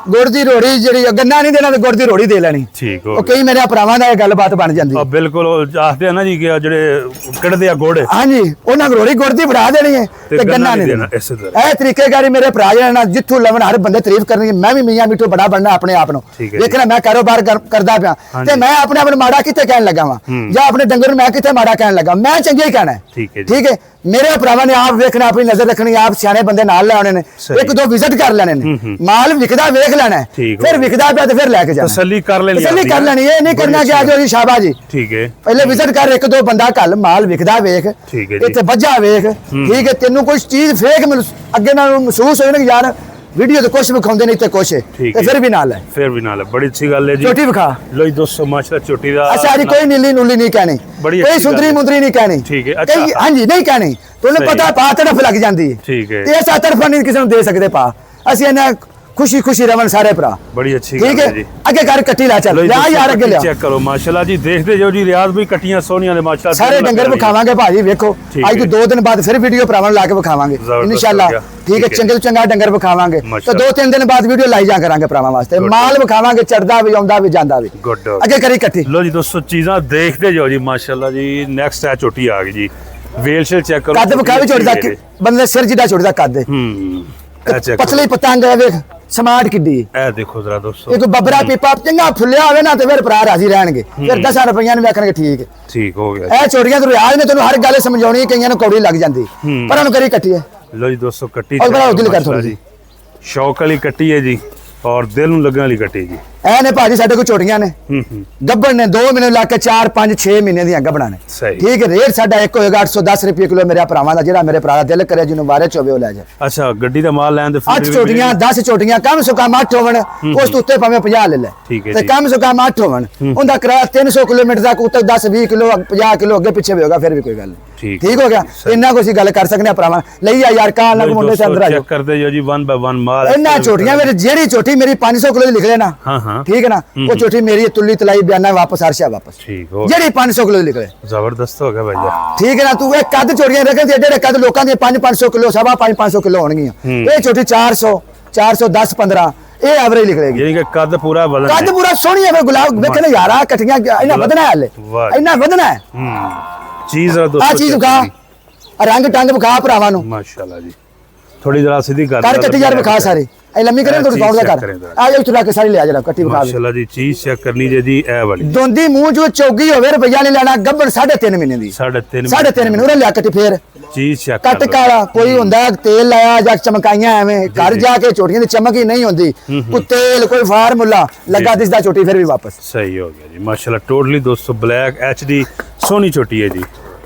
ਗੁੜ ਦੀ ਰੋੜੀ ਜਿਹੜੀ ਗੰਨਾ ਨਹੀਂ ਦੇਣਾ ਤੇ ਗੁੜ ਦੀ ਰੋੜੀ ਦੇ ਲੈਣੀ ਠੀਕ ਹੋ ਉਹ ਕਈ ਮੇਰੇ ਭਰਾਵਾਂ ਦਾ ਇਹ ਗੱਲਬਾਤ ਬਣ ਜਾਂਦੀ ਆ ਬਿਲਕੁਲ ਆਖਦੇ ਆ ਨਾ ਜੀ ਕਿ ਜਿਹੜੇ ਕੱਢਦੇ ਆ ਗੁੜ ਹਾਂਜੀ ਉਹਨਾਂ ਰੋੜੀ ਗੁੜ ਦੀ ਬਣਾ ਦੇਣੀ ਹੈ ਤੇ ਗੰਨਾ ਨਹੀਂ ਦੇਣਾ ਇਸੇ ਤਰ੍ਹਾਂ ਇਹ ਤਰੀਕੇਕਾਰੀ ਮੇਰੇ ਭਰਾ ਜਿਹੜਾ ਜਿੱਥੋਂ ਲਵਣ ਹਰ ਬੰਦੇ ਤਾਰੀਫ ਕਰਨਗੇ ਮੈਂ ਵੀ ਮੀਆਂ ਮਿੱਠੂ ਬੜਾ ਬਣਨਾ ਆਪਣੇ ਆਪ ਨੂੰ ਲੇਕਿਨ ਮੈਂ ਕਾਰੋਬਾਰ ਕਰਦਾ ਪਿਆ ਤੇ ਮੈਂ ਆਪਣੇ ਆਪ ਨੂੰ ਮਾੜਾ ਕਿੱਥੇ ਕਹਿਣ ਲੱਗਾ ਵਾਂ ਜਾਂ ਆਪਣੇ ਡੰਗਰ ਨੂੰ ਮੈਂ ਕਿੱਥੇ ਮਾੜਾ ਕਹਿਣ ਲੱਗਾ ਮੈਂ ਚੰਗੇ ਹੀ ਕਹਿਣਾ ਠੀਕ ਹੈ ਮੇਰੇ ਭਰਾਵਾਂ ਨੇ ਆਪ ਵੇਖਣਾ ਆਪਣੀ ਨਜ਼ਰ ਰੱਖਣੀ ਆਪ ਸਿਆਣੇ ਬੰਦੇ ਨਾਲ ਲੈ ਆਉਣੇ ਨੇ ਇੱਕ ਦੋ ਵਿਜ਼ਿਟ ਕਰ ਲੈਣੇ ਨੇ ਮਾਲ ਵਿਕਦਾ ਵੇਖ ਲੈਣਾ ਫਿਰ ਵਿਕਦਾ ਪਿਆ ਤੇ ਫਿਰ ਲੈ ਕੇ ਜਾਣਾ ਤਸੱਲੀ ਕਰ ਲੈਣੀ ਇਹ ਨਹੀਂ ਕਰਨਾ ਕਿ ਆਜੋ ਜੀ ਸ਼ਾਬਾਸ਼ ਜੀ ਠੀਕ ਹੈ ਪਹਿਲੇ ਵਿਜ਼ਿਟ ਕਰ ਇੱਕ ਦੋ ਬੰਦਾ ਕੱਲ ਮਾਲ ਵਿਕਦਾ ਵੇਖ ਇੱਥੇ ਵੱਜਾ ਵੇਖ ਠੀਕ ਹੈ ਤੈਨੂੰ ਕੋਈ ਚੀਜ਼ ਫੇਕ ਅੱਗੇ ਨਾਲ ਮਹਿਸੂਸ ਹੋਏ ਨਾ ਕਿ ਯਾਰ ਵੀਡੀਓ ਤੇ ਕੁਛ ਵਿਖਾਉਂਦੇ ਨਹੀਂ ਤੇ ਕੁਛ ਤੇ ਫਿਰ ਵੀ ਨਾਲ ਹੈ ਬੜੀ ਅੱਛੀ ਗੱਲ ਹੈ ਜੀ ਛੋਟੀ ਵਿਖਾ ਲੋ ਜੀ ਦੋਸਤੋ ਮਾਸ਼ਾਅੱਲਾ ਛੋਟੀ ਦਾ ਅੱਛਾ ਜੀ ਕੋਈ ਨੀਲੀ ਨੂਲੀ ਨਹੀਂ ਕਹਿਣੀ ਕੋਈ ਸੁੰਦਰੀ ਮੁੰਦਰੀ ਨਹੀਂ ਕਹਿਣੀ ਠੀਕ ਹੈ ਅੱਛਾ ਹਾਂਜੀ ਨਹੀਂ ਕਹਿਣੀ ਤੁਹਾਨੂੰ ਪਤਾ ਪਾ ਤਰਫ ਲੱਗ ਜਾਂਦੀ ਹੈ ਠੀਕ ਹੈ ਇਹ ਸਾ ਤਰਫ ਨਹੀਂ ਕਿਸੇ ਨੂੰ ਦੇ ਸਕਦੇ ਪਾ ਅਸੀਂ ਇਹਨਾਂ ਖੁਸ਼ੀ ਖੁਸ਼ੀ ਰਵਣ ਸਾਰੇ ਭਰਾ ਬੜੀ ਅੱਛੀ ਗੱਲ ਹੈ ਜੀ ਅੱਗੇ ਘਰ ਕੱਟੀ ਲਾ ਚੱਲ ਲਿਆ ਯਾਰ ਅੱਗੇ ਲਿਆ ਚੈੱਕ ਕਰੋ ਮਾਸ਼ਾਅੱਲਾ ਜੀ ਦੇਖਦੇ ਜਾਓ ਜੀ ਰਿਆਜ਼ ਵੀ ਕੱਟੀਆਂ ਸੋਹਣੀਆਂ ਨੇ ਮਾਸ਼ਾਅੱਲਾ ਸਾਰੇ ਡੰਗਰ ਵਿਖਾਵਾਂਗੇ ਭਾਜੀ ਵੇਖੋ ਅੱਜ ਤੋਂ 2 ਦਿਨ ਬਾਅਦ ਫਿਰ ਵੀਡੀਓ ਭਰਾਵਾਂ ਨੂੰ ਲਾ ਕੇ ਵਿਖਾਵਾਂਗੇ ਇਨਸ਼ਾਅੱਲਾ ਠੀਕ ਹੈ ਚੰਗੇ ਤੋਂ ਚੰਗਾ ਡੰਗਰ ਵਿਖਾਵਾਂਗੇ ਤੇ 2-3 ਦਿਨ ਬਾਅਦ ਵੀਡੀਓ ਲਾਈ ਜਾ ਕਰਾਂਗੇ ਭਰਾਵਾਂ ਵਾਸਤੇ ਮਾਲ ਵਿਖਾਵਾਂਗੇ ਚੜਦਾ ਵੀ ਆਉਂਦਾ ਵੀ ਜਾਂਦਾ ਵੀ ਅੱਗੇ ਕਰੀ ਕੱਟੀ ਲੋ ਜੀ ਦੋਸਤੋ ਚੀਜ਼ਾਂ ਦੇਖਦੇ ਜਾਓ ਜੀ ਮਾਸ਼ਾਅੱਲਾ ਜੀ ਨੈਕਸਟ ਹੈ ਛੋਟੀ ਆ ਗਈ ਜੀ ਵੇਲ ਸ਼ੇਲ ਚੈੱਕ ਕਰੋ ਕੱਦ ਵਿਖਾਵੇ ਛੋੜਦਾ ਬੰਦੇ ਸਿਰ ਜਿੱਡਾ ਛੋੜਦਾ ਕੱਦ ਪਤਲੀ ਪਤੰਗ ਹੈ ਵੇਖ ਸਮਾਰਟ ਕਿੱਡੀ ਇਹ ਦੇਖੋ ਜ਼ਰਾ ਦੋਸਤੋ ਇੱਕ ਬੱਬਰਾ ਪੀਪਾ ਚੰਗਾ ਫੁੱਲਿਆ ਹੋਵੇ ਨਾ ਤੇ ਫਿਰ ਭਰਾ ਰਾਜ਼ੀ ਰਹਿਣਗੇ ਫਿਰ 10 ਰੁਪਈਆਂ ਨੂੰ ਵੇਖਣਗੇ ਠੀਕ ਹੋ ਗਿਆ ਇਹ ਛੋਟੀਆਂ ਤੋਂ ਰਿਆਜ਼ ਨੇ ਤੈਨੂੰ ਹਰ ਗੱਲ ਸਮਝਾਉਣੀ ਕਈਆਂ ਨੂੰ ਕੌੜੀ ਲੱਗ ਜਾਂਦੀ ਪਰ ਉਹਨੂੰ ਕਰੀ ਕੱਟੀ ਹੈ ਲੋ ਜੀ ਦੋਸਤੋ ਕੱਟੀ ਔਰ ਬੜਾ ਦਿਲ ਕਰ ਥੋੜੀ ਜੀ ਸ਼ੌਕ ਵਾਲੀ ਕੱਟੀ ਹੈ ਜੀ ਔਰ ਦਿਲ ਨੂੰ ਲੱਗਣ ਵਾਲੀ ਕੱਟੀ ਜੀ ਇਹ ਨੇ ਭਾਜੀ ਸਾਡੇ ਕੋਲ ਛੋਟੀਆਂ ਨੇ ਗੱਬਣ ਨੇ 2 ਮਹੀਨੇ ਲਾ ਕੇ 4 5 6 ਮਹੀਨੇ ਦੀਆਂ ਗੱਬਣਾ ਨੇ ਠੀਕ ਹੈ ਰੇਟ ਸਾਡਾ ਇੱਕ ਹੋਏਗਾ 810 ਰੁਪਏ ਕਿਲੋ ਮੇਰੇ ਭਰਾਵਾਂ ਦਾ ਜਿਹੜਾ ਮੇਰੇ ਭਰਾ ਦਾ ਦਿਲ ਕਰੇ ਜਿਹਨੂੰ ਵਾਰੇ ਚ ਹੋਵੇ ਉਹ ਲੈ ਜਾ ਅੱਛਾ ਗੱਡੀ ਦਾ ਮਾਲ ਲੈਣ ਦੇ 8 ਛੋਟੀਆਂ 10 ਛੋਟੀਆਂ ਕਮ ਸੋ ਕਮ 8 ਹੋਵਣ ਉਸ ਤੋਂ ਉੱਤੇ ਭਾਵੇਂ 50 ਲੈ ਲੈ ਤੇ ਕਮ ਸੋ ਕਮ 8 ਹੋਵਣ ਉਹਦਾ ਕਿਰਾਇਆ 300 ਕਿਲੋਮੀਟਰ ਤੱਕ ਉੱਤੇ 10 20 ਕਿਲੋ 50 ਕਿਲੋ ਅੱਗੇ ਪਿੱਛੇ ਵੀ ਹੋਗਾ ਫਿਰ ਵੀ ਕੋਈ ਗੱਲ ਨਹੀਂ ਠੀਕ ਹੋ ਗਿਆ ਇੰਨਾ ਕੁ ਅਸੀਂ ਗੱਲ ਕਰ ਸਕਦੇ ਆ ਭਰਾਵਾਂ ਲਈ ਆ ਯਾਰ ਕਾਲ ਨਾਲ ਮੁੰਡੇ ਸੇ ਅੰਦਰ ਆ ਜਾਓ ਚੈੱਕ ਕਰਦੇ ਜੋ ਜੀ 1 ਬਾਈ 1 ਮਾਲ ਇੰਨਾ ਛੋਟੀਆਂ ਮੇਰੇ ਜਿਹੜੀ ਛੋਟੀ ਮੇਰੀ 500 ਕਿਲੋ ਦੀ ਲਿਖ ਲੈਣਾ ਹਾਂ ਠੀਕ ਹੈ ਨਾ ਉਹ ਛੋਟੀ ਮੇਰੀ ਤੁੱਲੀ ਤਲਾਈ ਬਿਆਨਾ ਵਾਪਸ ਅਰਸ਼ਾ ਵਾਪਸ ਠੀਕ ਹੋ ਜਿਹੜੀ 500 ਕਿਲੋ ਦੀ ਲਿਖ ਲੈ ਜ਼ਬਰਦਸਤ ਹੋ ਗਿਆ ਭਈਆ ਠੀਕ ਹੈ ਨਾ ਤੂੰ ਇਹ ਕੱਦ ਛੋਟੀਆਂ ਰੱਖੇ ਤੇ ਜਿਹੜੇ ਕੱਦ ਲੋਕਾਂ ਦੇ 500 ਕਿਲੋ ਸਵਾ 500 ਕਿਲੋ ਹੋਣਗੀਆਂ ਇਹ ਛੋਟੀ 400 410 15 ਇਹ ਐਵਰੇਜ ਲਿਖ ਲੇਗੀ ਯਾਨੀ ਕਿ ਕੱਦ ਪੂਰਾ ਵਜ਼ਨ ਕੱਦ ਪੂਰਾ ਸੋਹਣੀ ਹੈ ਗੁਲਾਬ ਵੇਖੇ ਨਾ ਯਾਰਾ ਕਟੀਆਂ ਇਹਨਾਂ ਵਧਣਾ ਹੈ ਹਲੇ ਇਹਨਾਂ ਵਧਣਾ ਹੈ ਚੀਜ਼ ਦੋਸਤੋ ਆ ਚੀਜ਼ ਵਿਖਾ ਰੰਗ ਟੰਗ ਵਿਖਾ ਭਰਾਵਾਂ ਨੂੰ ਮਾਸ਼ਾਅੱਲਾ ਜੀ ਥੋੜੀ ਜਰਾ ਸਿੱਧੀ ਕਰ ਕੱਟੀ ਯਾਰ ਵਿਖਾ ਸਾਰੇ ਇਹ ਲੰਮੀ ਕਰੇ ਥੋੜੀ ਦੌੜ ਦਾ ਕਰ ਆ ਜਾ ਚੁਲਾ ਕੇ ਸਾਰੀ ਲਿਆ ਜਰਾ ਕੱਟੀ ਵਿਖਾ ਮਾਸ਼ਾਅੱਲਾ ਜੀ ਚੀਜ਼ ਚੈੱਕ ਕਰਨੀ ਜੇ ਜੀ ਇਹ ਵਾਲੀ ਦੋਂਦੀ ਮੂੰਹ ਜੋ ਚੌਗੀ ਹੋਵੇ ਰੁਪਈਆ ਨਹੀਂ ਲੈਣਾ ਗੱਬੜ 3.5 ਮਹੀਨੇ ਦੀ 3.5 ਮਹੀਨੇ ਉਹਨੇ ਲਿਆ ਕੱਟੀ ਫੇਰ ਚੀਜ਼ ਚੈੱਕ ਕੱਟ ਕਾਲਾ ਕੋਈ ਹੁੰਦਾ ਤੇਲ ਲਾਇਆ ਜਾਂ ਚਮਕਾਈਆਂ ਐਵੇਂ ਘਰ ਜਾ ਕੇ ਛੋਟੀਆਂ ਦੀ ਚਮਕ ਹੀ ਨਹੀਂ ਹੁੰਦੀ ਕੋਈ ਤੇਲ ਕੋਈ ਫਾਰਮੂਲਾ ਲੱਗਾ ਦਿਸਦਾ ਛੋਟੀ ਫਿਰ ਵੀ ਵਾਪਸ ਸਹੀ ਹੋ ਗਿਆ ਜੀ ਮਾਸ਼ਾਅੱਲਾ ਟੋਟਲੀ ਦੋਸਤੋ ਬਲੈਕ ਐਚਡੀ ਸੋਹਣੀ ਛੋਟੀ ਹੈ ਜੀ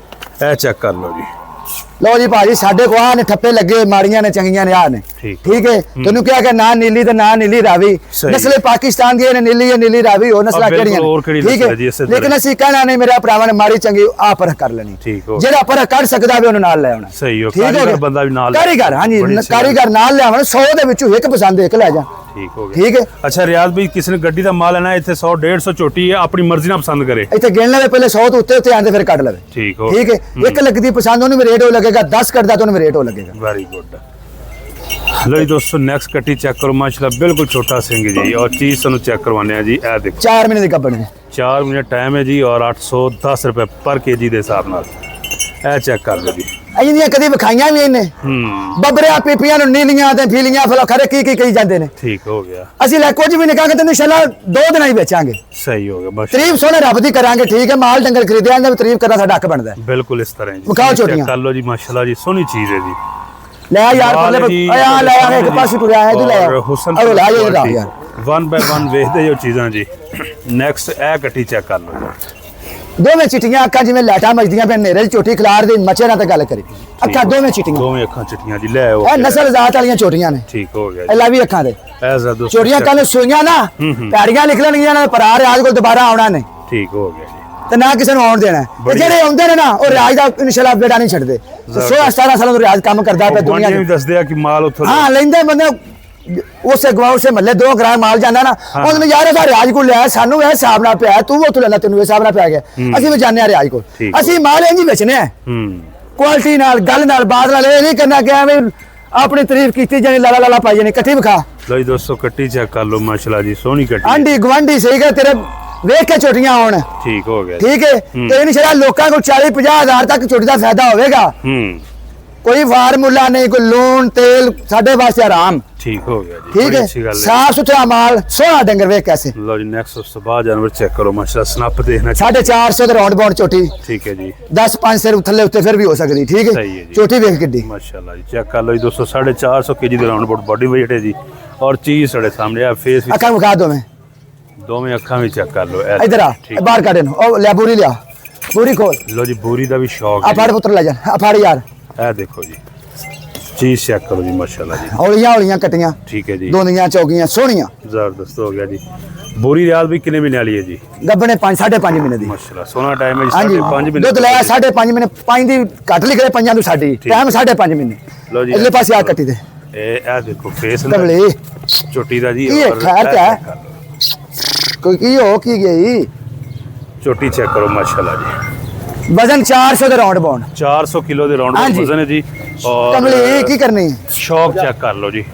ਇਹ ਚੈੱਕ ਕਰ ਲਓ ਜੀ ਲਓ ਜੀ ਭਾਜੀ ਸਾਡੇ ਕੋ ਆ ਨੇ ਠੱਪੇ ਲੱਗੇ ਮਾੜੀਆਂ ਨੇ ਚੰਗੀਆਂ ਨੇ ਆ ਨੇ ਠੀਕ ਹੈ ਤੈਨੂੰ ਕਿਹਾ ਕਿ ਨਾ ਨੀਲੀ ਤੇ ਨਾ ਨੀਲੀ ਰਾਵੀ ਨਸਲੇ ਪਾਕਿਸਤਾਨ ਦੀ ਨੇ ਨੀਲੀ ਰਾਵੀ ਉਹ ਨਸਲਾਂ ਕਿਹੜੀਆਂ ਠੀਕ ਹੈ ਲੇਕਿਨ ਅਸੀਂ ਕਹਿਣਾ ਨਹੀਂ ਮੇਰੇ ਭਰਾਵਾਂ ਨੇ ਮਾੜੀ ਚੰਗੀ ਆ ਪਰਖ ਕਰ ਲੈਣੀ ਜਿਹੜਾ ਪਰਖ ਕਰ ਸਕਦਾ ਵੀ ਉਹਨੂੰ ਨਾਲ ਲੈ ਆਉਣਾ ਸਹੀ ਹੋ ਕਾਰੀਗਰ ਬੰਦਾ ਵੀ ਨਾਲ ਕਾਰੀਗਰ ਹਾਂਜੀ ਕਾਰੀਗਰ ਨਾਲ ਲੈ ਆਉਣਾ 100 ਦੇ ਵਿੱਚੋਂ ਇੱਕ ਪਸੰਦ ਇੱਕ ਲੈ ਜਾ ਠੀਕ ਹੋ ਗਿਆ ਠੀਕ ਹੈ ਅੱਛਾ ਰਿਆਜ਼ ਭਾਈ ਕਿਸੇ ਨੇ ਗੱਡੀ ਦਾ ਮਾਲ ਲੈਣਾ ਇੱਥੇ 100 150 ਛੋਟੀ ਹੈ ਆਪਣੀ ਮਰਜ਼ੀ ਨਾਲ ਪਸੰਦ ਕਰੇ ਇੱਥੇ ਗਿਣ ਲਵੇ ਪਹਿਲੇ 100 ਤੋਂ ਉੱਤੇ ਆਂਦੇ ਫਿਰ ਕੱਢ ਲਵੇ ਠੀਕ ਹੋ ਠੀਕ ਹੈ ਇੱਕ ਲੱਗਦੀ ਪਸੰਦ ਉਹਨੂੰ ਵੀ ਰੇਟ ਹੋ ਲੱਗੇਗਾ 10 ਕੱਢਦਾ ਤਾਂ ਉਹਨੂੰ ਵੀ ਰੇਟ ਹੋ ਲੱਗੇਗਾ ਵੈਰੀ ਗੁੱਡ ਲੋ ਜੀ ਦੋਸਤੋ ਨੈਕਸਟ ਕੱਟੀ ਚੈੱਕ ਕਰੋ ਮਾਸ਼ਾਅੱਲਾ ਬਿਲਕੁਲ ਛੋਟਾ ਸਿੰਘ ਜੀ ਔਰ ਚੀਜ਼ ਤੁਹਾਨੂੰ ਚੈੱਕ ਕਰਵਾਉਂਦੇ ਆ ਜੀ ਇਹ ਦੇਖੋ 4 ਮਹੀਨੇ ਦੀ ਗੱਭਣ ਹੈ 4 ਮਹੀਨੇ ਟਾਈਮ ਹੈ ਜੀ ਔਰ 810 ਰੁਪਏ ਪਰ ਕੇਜੀ ਦੇ ਹਿਸਾਬ ਨਾਲ ਇਹ ਚੈੱਕ ਕਰ ਲਓ ਜੀ ਇਹਦੀਆਂ ਕਦੀ ਵਿਖਾਈਆਂ ਵੀ ਇਹਨੇ ਬੱਬਰਿਆ ਪੀਪੀਆਂ ਨੂੰ ਨੀਲੀਆਂ ਤੇ ਫੀਲੀਆਂ ਫਲ ਖਰੇ ਕੀ ਕਹੀ ਜਾਂਦੇ ਨੇ ਠੀਕ ਹੋ ਗਿਆ ਅਸੀਂ ਲੈ ਕੁਝ ਵੀ ਨਹੀਂ ਕਹਾਂਗੇ ਤੈਨੂੰ ਇਨਸ਼ਾਅੱਲਾ 2 ਦਿਨਾਂ ਹੀ ਵੇਚਾਂਗੇ ਸਹੀ ਹੋ ਗਿਆ ਬਸ ਤਾਰੀਫ ਸੋਹਣੇ ਰੱਬ ਦੀ ਕਰਾਂਗੇ ਠੀਕ ਹੈ ਮਾਲ ਡੰਗਰ ਖਰੀਦਿਆ ਇਹਦਾ ਵੀ ਤਾਰੀਫ ਕਰਨਾ ਸਾਡਾ ਹੱਕ ਬਣਦਾ ਬਿਲਕੁਲ ਇਸ ਤਰ੍ਹਾਂ ਜੀ ਵਿਖਾਓ ਛੋਟੀਆਂ ਕਰ ਲਓ ਜੀ ਮਾਸ਼ਾਅੱਲਾ ਜੀ ਸੋਹਣੀ ਚੀਜ਼ ਹੈ ਜੀ ਲੈ ਯਾਰ ਬੱਲੇ ਆ ਲੈ ਆ ਇੱਕ ਪਾਸੇ ਟੁਰਿਆ ਹੈ ਤੂੰ ਲੈ ਆ ਲੈ ਯਾਰ 1 ਬਾਈ 1 ਵੇਖਦੇ ਜੋ ਚੀਜ਼ਾਂ ਜੀ ਨੈਕਸਟ ਇਹ ਕੱਟੀ ਚੈੱਕ ਕਰ ਲਓ ਜੀ ਦੋਵੇਂ ਚਿੱਟੀਆਂ ਅੱਖਾਂ ਜਿਵੇਂ ਲਾਟਾਂ ਮਜਦੀਆਂ ਪਈਆਂ ਨੇਰੇ ਝੋਟੀ ਖਿਲਾਰ ਦੀ ਮੱਛੇ ਨਾਲ ਤਾਂ ਗੱਲ ਕਰੀ ਅੱਖਾਂ ਦੋਵੇਂ ਚਿੱਟੀਆਂ ਦੋਵੇਂ ਅੱਖਾਂ ਚਿੱਟੀਆਂ ਜੀ ਲੈ ਆਓ ਇਹ ਨਸਲ ਜ਼ਾਤ ਵਾਲੀਆਂ ਝੋਟੀਆਂ ਨੇ ਠੀਕ ਹੋ ਗਿਆ ਇਹ ਲੈ ਵੀ ਅੱਖਾਂ ਦੇ ਐਸਾ ਦੋਸਤੋ ਝੋਟੀਆਂ ਕੱਲ ਸੂਈਆਂ ਨਾ ਪੈੜੀਆਂ ਲਿਖ ਲੈਣਗੀਆਂ ਨਾ ਭਰਾ ਰਿਆਜ਼ ਕੋਲ ਦੁਬਾਰਾ ਆਉਣਾ ਨੇ ਠੀਕ ਹੋ ਗਿਆ ਜੀ ਤੇ ਨਾ ਕਿਸੇ ਨੂੰ ਆਉਣ ਦੇਣਾ ਤੇ ਜਿਹੜੇ ਆਉਂਦੇ ਨੇ ਨਾ ਉਹ ਰਿਆਜ਼ ਦਾ ਇਨਸ਼ਾਅੱਲਾ ਬੇਟਾ ਨਹੀਂ ਛੱਡਦੇ 16 17 ਸਾਲਾਂ ਤੋਂ ਰਿਆਜ਼ ਕੰਮ ਕਰਦਾ ਪਿਆ ਦੁਨੀਆ ਵੀ ਦੱਸਦੇ ਆ ਕਿ ਮਾਲ ਉੱਥੋਂ ਹਾਂ ਲੈਂਦੇ ਬੰਦੇ ਉਸੇ ਗਵਾਉ ਸੇ ਮੱਲੇ 2 ਗ੍ਰਾਮ ਮਾਲ ਜਾਂਦਾ ਨਾ ਉਹਨੂੰ ਯਾਰ ਇਹਦਾ ਰਿਆਜ਼ ਕੋਲ ਲਿਆ ਸਾਨੂੰ ਇਹ ਹਿਸਾਬ ਨਾਲ ਪਿਆ ਤੂੰ ਉੱਥੋਂ ਲੈਣਾ ਤੈਨੂੰ ਇਹ ਹਿਸਾਬ ਨਾਲ ਪਿਆ ਗਿਆ ਅਸੀਂ ਵੀ ਜਾਣਦੇ ਆ ਰਿਆਜ਼ ਕੋਲ ਅਸੀਂ ਮਾਲ ਇੰਜ ਹੀ ਵੇਚਨੇ ਆ ਕੁਆਲਿਟੀ ਨਾਲ ਗੱਲ ਨਾਲ ਬਾਤ ਨਾਲ ਇਹ ਨਹੀਂ ਕਰਨਾ ਕਿ ਐਵੇਂ ਆਪਣੀ ਤਾਰੀਫ ਕੀਤੀ ਜਾਣੀ ਲਾਲਾ ਲਾਲਾ ਪਾਈ ਜਾਣੀ ਇਕੱਠੀ ਵਿਖਾ ਲੋ ਜੀ ਦੋਸਤੋ ਕੱਟੀ ਚੈੱਕ ਕਰ ਲਓ ਮਾਸ਼ਾਅੱਲਾ ਜੀ ਸੋਹਣੀ ਕੱਟੀ ਆਂਡੀ ਗਵਾਂਢੀ ਸਹੀ ਕਰ ਤੇਰੇ ਵੇਖ ਕੇ ਝੋਟੀਆਂ ਆਉਣ ਠੀਕ ਹੋ ਗਿਆ ਠੀਕ ਹੈ ਤੇ ਨਹੀਂ ਸ਼ਰਾ ਲੋਕਾਂ ਕੋਲ 40 50 ਹਜ਼ਾਰ ਤੱਕ ਝੋਟੀ ਦਾ ਫਾਇਦਾ ਹੋਵੇਗਾ ਕੋਈ ਫਾਰਮੂਲਾ ਨਹੀਂ ਕੋਈ ਲੂਣ ਤੇਲ ਸਾਡੇ ਵਾਸਤੇ ਆਰਾਮ ਠੀਕ ਹੋ ਗਿਆ ਜੀ ਠੀਕ ਹੈ ਸਾਫ ਸੁਥਰਾ ਮਾਲ ਸੋਹਣਾ ਡੰਗਰ ਵੇਖ ਕੈਸੇ ਲੋ ਜੀ ਨੈਕਸਟ ਉਸ ਤੋਂ ਬਾਅਦ ਜਾਨਵਰ ਚੈੱਕ ਕਰੋ ਮਾਸ਼ਾਅੱਲਾ ਸਨੱਪ ਦੇਖਣਾ 450 ਦੇ ਰਾਉਂਡ ਬਾਉਂਡ ਝੋਟੀ ਠੀਕ ਹੈ ਜੀ 10 5 ਸਿਰ ਥੱਲੇ ਉੱਤੇ ਫਿਰ ਵੀ ਹੋ ਸਕਦੀ ਠੀਕ ਹੈ ਝੋਟੀ ਵੇਖ ਕਿੱਡੀ ਮਾਸ਼ਾਅੱਲਾ ਜੀ ਚੈੱਕ ਕਰ ਲਓ ਜੀ ਦੋਸਤੋ 450 ਕੇਜੀ ਦੇ ਰਾਉਂਡ ਬਾਉਂਡ ਬਾਡੀ weight ਹੈ ਜੀ ਔਰ ਚੀਜ਼ ਸਾਡੇ ਸਾਹਮਣੇ ਆ ਫੇਸ ਵੀ ਅੱਖਾਂ ਵਿਖਾ ਦੋਵੇਂ ਅੱਖਾਂ ਵੀ ਚੈੱਕ ਕਰ ਲਓ ਇਧਰ ਆ ਬਾਹਰ ਕੱਢ ਇਹਨੂੰ ਉਹ ਲੈ ਬੂਰੀ ਲਿਆ ਬੂਰੀ ਖੋਲ ਲੋ ਜੀ ਬੂਰੀ ਦਾ ਵੀ ਸ਼ੌਕ ਆ ਫੜ ਪੁੱਤਰ ਲੈ ਜਾ ਆ ਫੜ ਯਾਰ ਇਹ ਦੇਖੋ ਜੀ ਚੀਜ਼ ਚੈੱਕ ਕਰੋ ਜੀ ਮਾਸ਼ਾਅੱਲਾ ਜੀ ਹੌਲੀਆਂ ਕੱਟੀਆਂ ਠੀਕ ਹੈ ਜੀ ਦੋਨੀਆਂ ਚੌਗੀਆਂ ਸੋਹਣੀਆਂ ਜ਼ਬਰਦਸਤ ਹੋ ਗਿਆ ਜੀ ਬੋਰੀ ਰਿਆਜ਼ ਵੀ ਕਿੰਨੇ ਮਹੀਨੇ ਵਾਲੀ ਹੈ ਜੀ ਗੱਬਣੇ 5 5.5 ਮਹੀਨੇ ਦੀ ਮਾਸ਼ਾਅੱਲਾ ਸੋਹਣਾ ਟਾਈਮ ਹੈ ਜੀ 5.5 ਮਹੀਨੇ ਦੁੱਧ ਲਿਆ 5.5 ਮਹੀਨੇ 5 ਦੀ ਘੱਟ ਲਿਖ ਰਹੇ ਪੰਜਾਂ ਨੂੰ ਸਾਡੀ ਟਾਈਮ 5.5 ਮਹੀਨੇ ਲੋ ਜੀ ਅਗਲੇ ਪਾਸੇ ਆ ਕੱਟੀ ਦੇ ਇਹ ਦੇਖੋ ਫੇਸ ਕਬਲੇ ਝੋਟੀ ਦਾ ਜੀ ਇਹ ਖੈਰ ਤੇ ਕੋਈ ਕੀ ਹੋ ਕੀ ਗਈ ਝੋਟੀ ਚੈੱਕ ਕਰੋ ਮਾਸ਼ਾਅੱਲਾ ਜੀ ਵਜ਼ਨ 400 ਦੇ ਰਾਉਂਡ ਬਾਉਂਡ 400 ਕਿਲੋ ਦੇ ਰਾਉਂਡ ਬਾਉਂਡ ਵਜ਼ਨ ਹੈ ਜੀ ਔਰ ਕਮਲੇ ਕੀ ਕਰਨੀ ਸ਼ੌਕ ਚੈੱਕ ਕਰ ਲਓ ਜੀ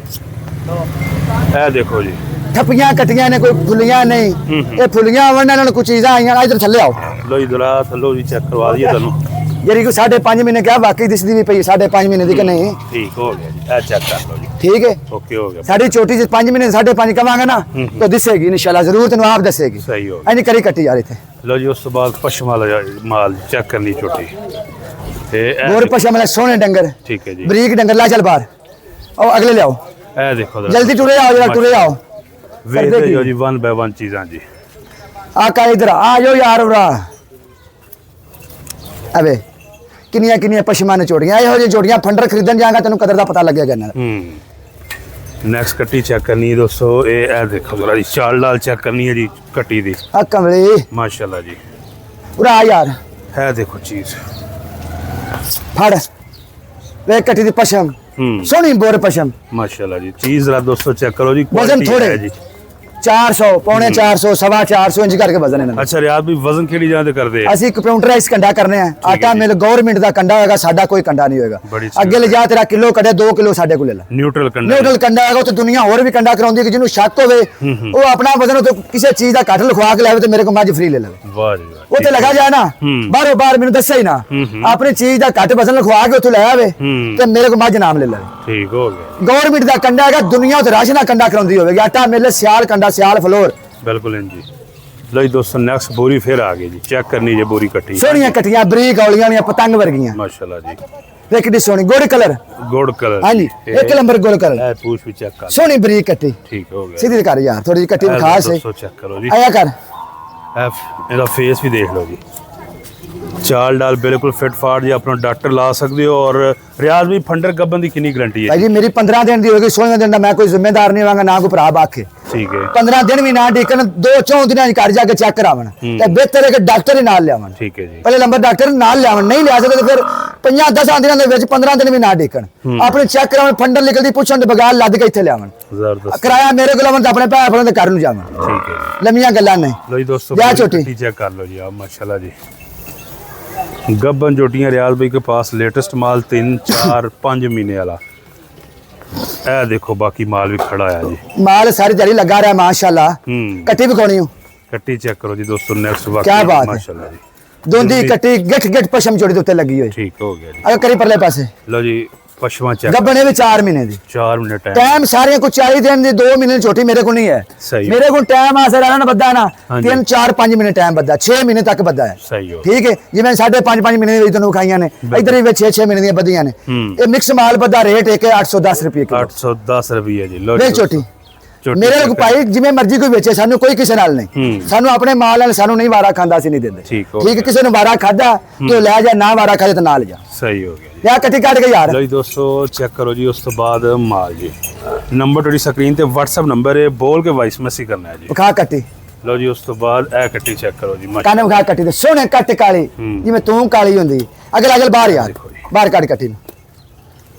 ਇਹ ਦੇਖੋ ਜੀ ਠੱਪੀਆਂ ਕੱਟੀਆਂ ਨੇ ਕੋਈ ਫੁੱਲੀਆਂ ਨਹੀਂ ਇਹ ਫੁੱਲੀਆਂ ਵੰਨਾਂ ਨਾਲ ਕੁਝ ਚੀਜ਼ਾਂ ਆਈਆਂ ਇਧਰ ਥੱਲੇ ਆਓ ਲੋ ਜੀ ਦਰਾ ਥੱਲੋ ਜੀ ਚੈੱਕ ਕਰਵਾ ਦਈਏ ਤੁਹਾਨੂੰ ਜਿਹੜੀ ਕੋ 5.5 ਮਹੀਨੇ ਕਿਹਾ ਵਾਕਈ ਦਿਸਦੀ ਵੀ ਪਈ 5.5 ਮਹੀਨੇ ਦੀ ਕਿ ਨਹੀਂ ਠੀਕ ਹੋ ਗਿਆ ਜੀ ਇਹ ਚੈੱਕ ਕਰ ਲਓ ਜੀ ਠੀਕ ਹੈ ਓਕੇ ਹੋ ਗਿਆ ਸਾਡੀ ਛੋਟੀ ਜਿਹੀ 5 ਮਹੀਨੇ 5.5 ਕਵਾਂਗੇ ਨਾ ਤਾਂ ਦਿਸੇਗੀ ਇਨਸ਼ਾਅੱਲਾ ਜ਼ਰੂਰ ਤੈਨੂੰ ਆਪ ਦੱਸੇਗੀ ਸਹੀ ਹੋ ਗਿਆ ਐਨੀ ਕਰੀ ਕੱਟੀ ਯਾਰ ਇੱਥੇ ਲੋ ਜੀ ਉਸ ਤੋਂ ਬਾਅਦ ਪਸ਼ਮਾ ਮਾਲ ਚੈੱਕ ਕਰਨੀ ਛੋਟੀ ਤੇ ਹੋਰ ਪਸ਼ਮ ਵਾਲੇ ਸੋਹਣੇ ਡੰਗਰ ਠੀਕ ਹੈ ਜੀ ਬਰੀਕ ਡੰਗਰ ਲਾ ਚੱਲ ਬਾਹਰ ਉਹ ਅਗਲੇ ਲਿਆਓ ਇਹ ਦੇਖੋ ਜਲਦੀ ਟੁਰੇ ਆਓ ਜਰਾ ਟੁਰੇ ਆਓ ਵੇਖਦੇ ਜੋ ਜੀ 1 ਬਾਈ 1 ਚੀਜ਼ਾਂ ਜੀ ਆ ਕਾ ਇਧਰ ਆ ਜਾਓ ਯਾਰ ਉਰਾ ਅਬੇ ਕਿੰਨੀਆਂ ਪਸ਼ਮਾਂ ਨੇ ਚੋੜੀਆਂ ਇਹੋ ਜਿਹੀ ਜੋੜੀਆਂ ਫੰਡਰ ਖਰੀਦਣ ਜਾਗਾ ਤੈਨੂੰ ਕਦਰ ਦਾ ਪਤਾ ਲੱਗੇਗਾ ਇਹਨਾਂ ਦਾ ਨੈਕਸਟ ਕੱਟੀ ਚੈੱਕ ਕਰਨੀ ਹੈ ਦੋਸਤੋ ਇਹ ਦੇਖੋ ਜਰਾ ਜੀ ਚਾਲ ਲਾਲ ਚੈੱਕ ਕਰਨੀ ਹੈ ਜੀ ਕੱਟੀ ਦੀ ਆ ਕਮਲੇ ਮਾਸ਼ਾਅੱਲਾ ਜੀ ਉਰਾ ਯਾਰ ਇਹ ਦੇਖੋ ਚੀਜ਼ ਫੜ ਵੇ ਕੱਟੀ ਦੀ ਪਸ਼ਮ ਸੋਹਣੀ ਬੋਰ ਪਸ਼ਮ ਮਾਸ਼ਾਅੱਲਾ ਜੀ ਚੀਜ਼ ਜਰਾ ਦੋਸਤੋ ਚੈੱਕ ਕਰੋ ਜੀ ਵਜ਼ਨ ਥੋੜੇ ਜੀ 400 ਪੌਣੇ 400 ਸਵਾ 400 ਇੰਜ ਕਰਕੇ ਵਜ਼ਨ ਇਹਨਾਂ ਦਾ ਅੱਛਾ ਰਿਆਦ ਵੀ ਵਜ਼ਨ ਕਿਹੜੀ ਜਗ੍ਹਾ ਤੇ ਕਰਦੇ ਆ ਅਸੀਂ ਕੰਪਿਊਟਰਾਈਜ਼ ਕੰਡਾ ਕਰਨੇ ਆ ਆਟਾ ਮਿਲ ਗਵਰਨਮੈਂਟ ਦਾ ਕੰਡਾ ਹੋਏਗਾ ਸਾਡਾ ਕੋਈ ਕੰਡਾ ਨਹੀਂ ਹੋਏਗਾ ਅੱਗੇ ਲਿਜਾ ਤੇਰਾ ਕਿਲੋ ਕੱਢੇ 2 ਕਿਲੋ ਸਾਡੇ ਕੋਲ ਲੈ ਲੈ ਨਿਊਟਰਲ ਕੰਡਾ ਹੈਗਾ ਤੇ ਦੁਨੀਆ ਹੋਰ ਵੀ ਕੰਡਾ ਕਰਾਉਂਦੀ ਕਿ ਜਿਹਨੂੰ ਸ਼ੱਕ ਹੋਵੇ ਉਹ ਆਪਣਾ ਵਜ਼ਨ ਉਹ ਕਿਸੇ ਚੀਜ਼ ਦਾ ਘੱਟ ਲਿਖਵਾ ਕੇ ਲਾਵੇ ਤੇ ਮੇਰੇ ਕੋਲ ਮੱਝ ਫ੍ਰੀ ਲੈ ਲਵੇ ਵਾਹ ਜੀ ਵਾਹ ਉਹ ਤੇ ਲਗਾ ਜਾਏ ਨਾ ਬਾਹਰੋਂ ਬਾਹਰ ਮੈਨੂੰ ਦੱਸਿਆ ਹੀ ਨਾ ਆਪਣੀ ਚੀਜ਼ ਦਾ ਘੱਟ ਵਜ਼ਨ ਲਿਖਵਾ ਕੇ ਉੱਥੋਂ ਲੈ ਆਵੇ ਤੇ ਮੇਰੇ ਕੋਲ ਮੱਝ ਨਾਮ ਲੈ ਲਵੇ ਠੀਕ ਹੋ ਗਿਆ ਗਵਰਨਮੈਂਟ ਦਾ ਕੰਡਾ ਹੈਗਾ ਦੁਨੀਆ ਤੇ ਰਾਸ਼ਨਾ ਕੰਡਾ ਕਰਾਉਂਦੀ ਹੋਵੇਗੀ ਆਟਾ ਮਿਲ ਸਿਆਲ ਕੰਡਾ ਸਿਆਲ ਫਲੋਰ ਬਿਲਕੁਲ ਇੰਜੀ ਲੋ ਜੀ ਦੋਸਤੋ ਨੈਕਸਟ ਬੋਰੀ ਫੇਰ ਆ ਗਈ ਜੀ ਚੈੱਕ ਕਰਨੀ ਜੇ ਬੋਰੀ ਕੱਟੀ ਸੋਹਣੀਆਂ ਕੱਟੀਆਂ ਬਰੀਕ ਔਲੀਆਂ ਵਾਲੀਆਂ ਪਤੰਗ ਵਰਗੀਆਂ ਮਾਸ਼ਾਅੱਲਾ ਜੀ ਵੇਖ ਕਿੱਡੀ ਸੋਹਣੀ ਗੋਲਡ ਕਲਰ ਹਾਂਜੀ ਇੱਕ ਨੰਬਰ ਗੋਲਡ ਕਲਰ ਇਹ ਪੂਛ ਵੀ ਚੈੱਕ ਕਰ ਸੋਹਣੀ ਬਰੀਕ ਕੱਟੀ ਠੀਕ ਹੋ ਗਿਆ ਸਿੱਧੀ ਕਰ ਯਾਰ ਥੋੜੀ ਜਿਹੀ ਕੱਟੀ ਵਿਖਾ ਸੇ ਦੋਸਤੋ ਚੈੱਕ ਕਰੋ ਜੀ ਆਇਆ ਕਰ ਇਹਦਾ ਫੇਸ ਵੀ ਦੇਖ ਲਓ ਜੀ ਚਾਲ ਡਾਲ ਬਿਲਕੁਲ ਫਿਟ ਫਾਟ ਜੀ ਆਪਣਾ ਡਾਕਟਰ ਲਾ ਸਕਦੇ ਹੋ ਔਰ ਰਿਆਜ਼ ਵੀ ਫੰਡਰ ਗੱਬਨ ਦੀ ਕਿੰਨੀ ਗਾਰੰਟੀ ਹੈ ਭਾਈ ਜੀ ਮੇਰੀ 15 ਦਿਨ ਦੀ ਹੋਗੀ 16 ਦਿਨ ਦਾ ਮੈਂ ਕੋਈ ਜ਼ਿੰਮੇਦਾਰ ਨਹੀਂ ਹੋਵਾਂਗਾ ਨਾ ਕੋਈ ਭਰਾ ਬਾਖੇ ਠੀਕ ਹੈ 15 ਦਿਨ ਵੀ ਨਾ ਡੇਕਣ 2-4 ਦਿਨਾਂ ਚ ਘਰ ਜਾ ਕੇ ਚੈੱਕ ਕਰਾਵਣ ਤੇ ਬਿਹਤਰ ਹੈ ਕਿ ਡਾਕਟਰ ਹੀ ਨਾਲ ਲਿਆਵਣ ਠੀਕ ਹੈ ਜੀ ਪਹਿਲੇ ਨੰਬਰ ਡਾਕਟਰ ਨਾਲ ਲਿਆਵਣ ਨਹੀਂ ਲਿਆ ਸਕਦੇ ਫਿਰ 5-10 ਦਿਨਾਂ ਦੇ ਵਿੱਚ 15 ਦਿਨ ਵੀ ਨਾ ਡੇਕਣ ਆਪਣੇ ਚੈੱਕ ਕਰਾਵਣ ਫੰਡਰ ਨਿਕਲਦੀ ਪੁੱਛਣ ਦੇ ਬਗਾਲ ਲੱਦ ਕੇ ਇੱਥੇ ਲਿਆਵਣ ਜ਼ਬਰਦਸਤ ਕਿਰਾਇਆ ਮੇਰੇ ਕੋਲ ਆਵਣ ਤਾਂ ਆਪਣੇ ਭੈਣ ਭਰਾ ਦੇ ਘਰ ਨੂੰ ਜਾਵਣ ਠੀਕ ਹੈ ਲੰਮੀਆਂ ਗੱਲਾਂ ਨੇ ਲੋ ਜੀ ਦੋਸਤੋ ਜਾ ਛੋਟੀ ਚੈੱਕ ਕਰ ਲਓ ਜੀ ਆ ਮਾਸ਼ਾਅੱਲਾ ਜੀ गब्बन जोटियां रियाज भाई के पास लेटेस्ट माल 3 4 5 महीने वाला ए देखो बाकी माल भी खड़ा है जी माल सारी दिहाड़ी लगा रहा है माशाल्लाह कट्टी भी खोनी हूं कट्टी चेक करो जी दोस्तों नेक्स्ट बाकी क्या बात माशाल्लाह जी दोंदी कट्टी गिट गिट पशम जोड़ी उत्ते लगी हुई ठीक हो गया जी अगर करी परले पासे लो जी पशमा चेक गब्बने भी 4 महीने दी 4 महीने टाइम सारे को 40 दिन दी 2 महीने छोटी मेरे को नहीं है सही मेरे को टाइम आसे रहना बद्दा ना 3 4 5 महीने टाइम बद्दा 6 महीने तक बद्दा है सही हो ठीक है जिवें 5.5 महीने दी तनु खाइयां ने इधर भी 6 6 महीने दी बदियां ने ये मिक्स माल बद्दा रेट एक 810 रुपए किलो 810 रुपए जी लो देख छोटी ਮੇਰੇ ਕੋਲ ਭਾਈ ਜਿਵੇਂ ਮਰਜ਼ੀ ਕੋਈ ਵੇਚੇ, ਸਾਨੂੰ ਕੋਈ ਕਿਸੇ ਨਾਲ ਨਹੀਂ, ਸਾਨੂੰ ਆਪਣੇ ਮਾਲ ਨਾਲ ਸਾਨੂੰ ਨਹੀਂ ਵਾਰਾ ਖਾਂਦਾ, ਅਸੀਂ ਨਹੀਂ ਦਿੰਦੇ। ਠੀਕ, ਕਿਸੇ ਨੂੰ ਵਾਰਾ ਖਾਦਾ ਤੇ ਉਹ ਲੈ ਜਾ, ਨਾ ਵਾਰਾ ਖਾਦੇ ਤਾਂ ਨਾ ਲੈ ਜਾ। ਸਹੀ ਹੋ ਗਿਆ ਯਾ ਕੱਟੀ ਕੱਟ ਕੇ ਯਾਰ। ਲਓ ਜੀ ਦੋਸਤੋ ਚੈੱਕ ਕਰੋ ਜੀ। ਉਸ ਤੋਂ ਬਾਅਦ ਮਾਲ ਜੀ, ਨੰਬਰ ਤੁਹਾਡੀ ਸਕਰੀਨ ਤੇ WhatsApp ਨੰਬਰ ਹੈ, ਬੋਲ ਕੇ ਵਾਇਸ ਮੈਸੇਜ ਕਰਨਾ ਹੈ ਜੀ। ਵਿਖਾ ਕੱਟੀ। ਲਓ ਜੀ ਉਸ ਤੋਂ ਬਾਅਦ ਇਹ ਕੱਟੀ ਚੈੱਕ ਕਰੋ ਜੀ, ਕੰਨ ਵਿਖਾ ਕੱਟੀ ਤੇ ਸੋਹਣੇ ਕੱਟ ਕਾਲੀ, ਜਿਵੇਂ ਤੂੰ ਕਾਲੀ ਹੁੰਦੀ। ਅਗਲ ਬਾਹਰ ਯਾਰ, ਬਾਹਰ ਕੱਢ ਕੱਟੀ ਨੂੰ।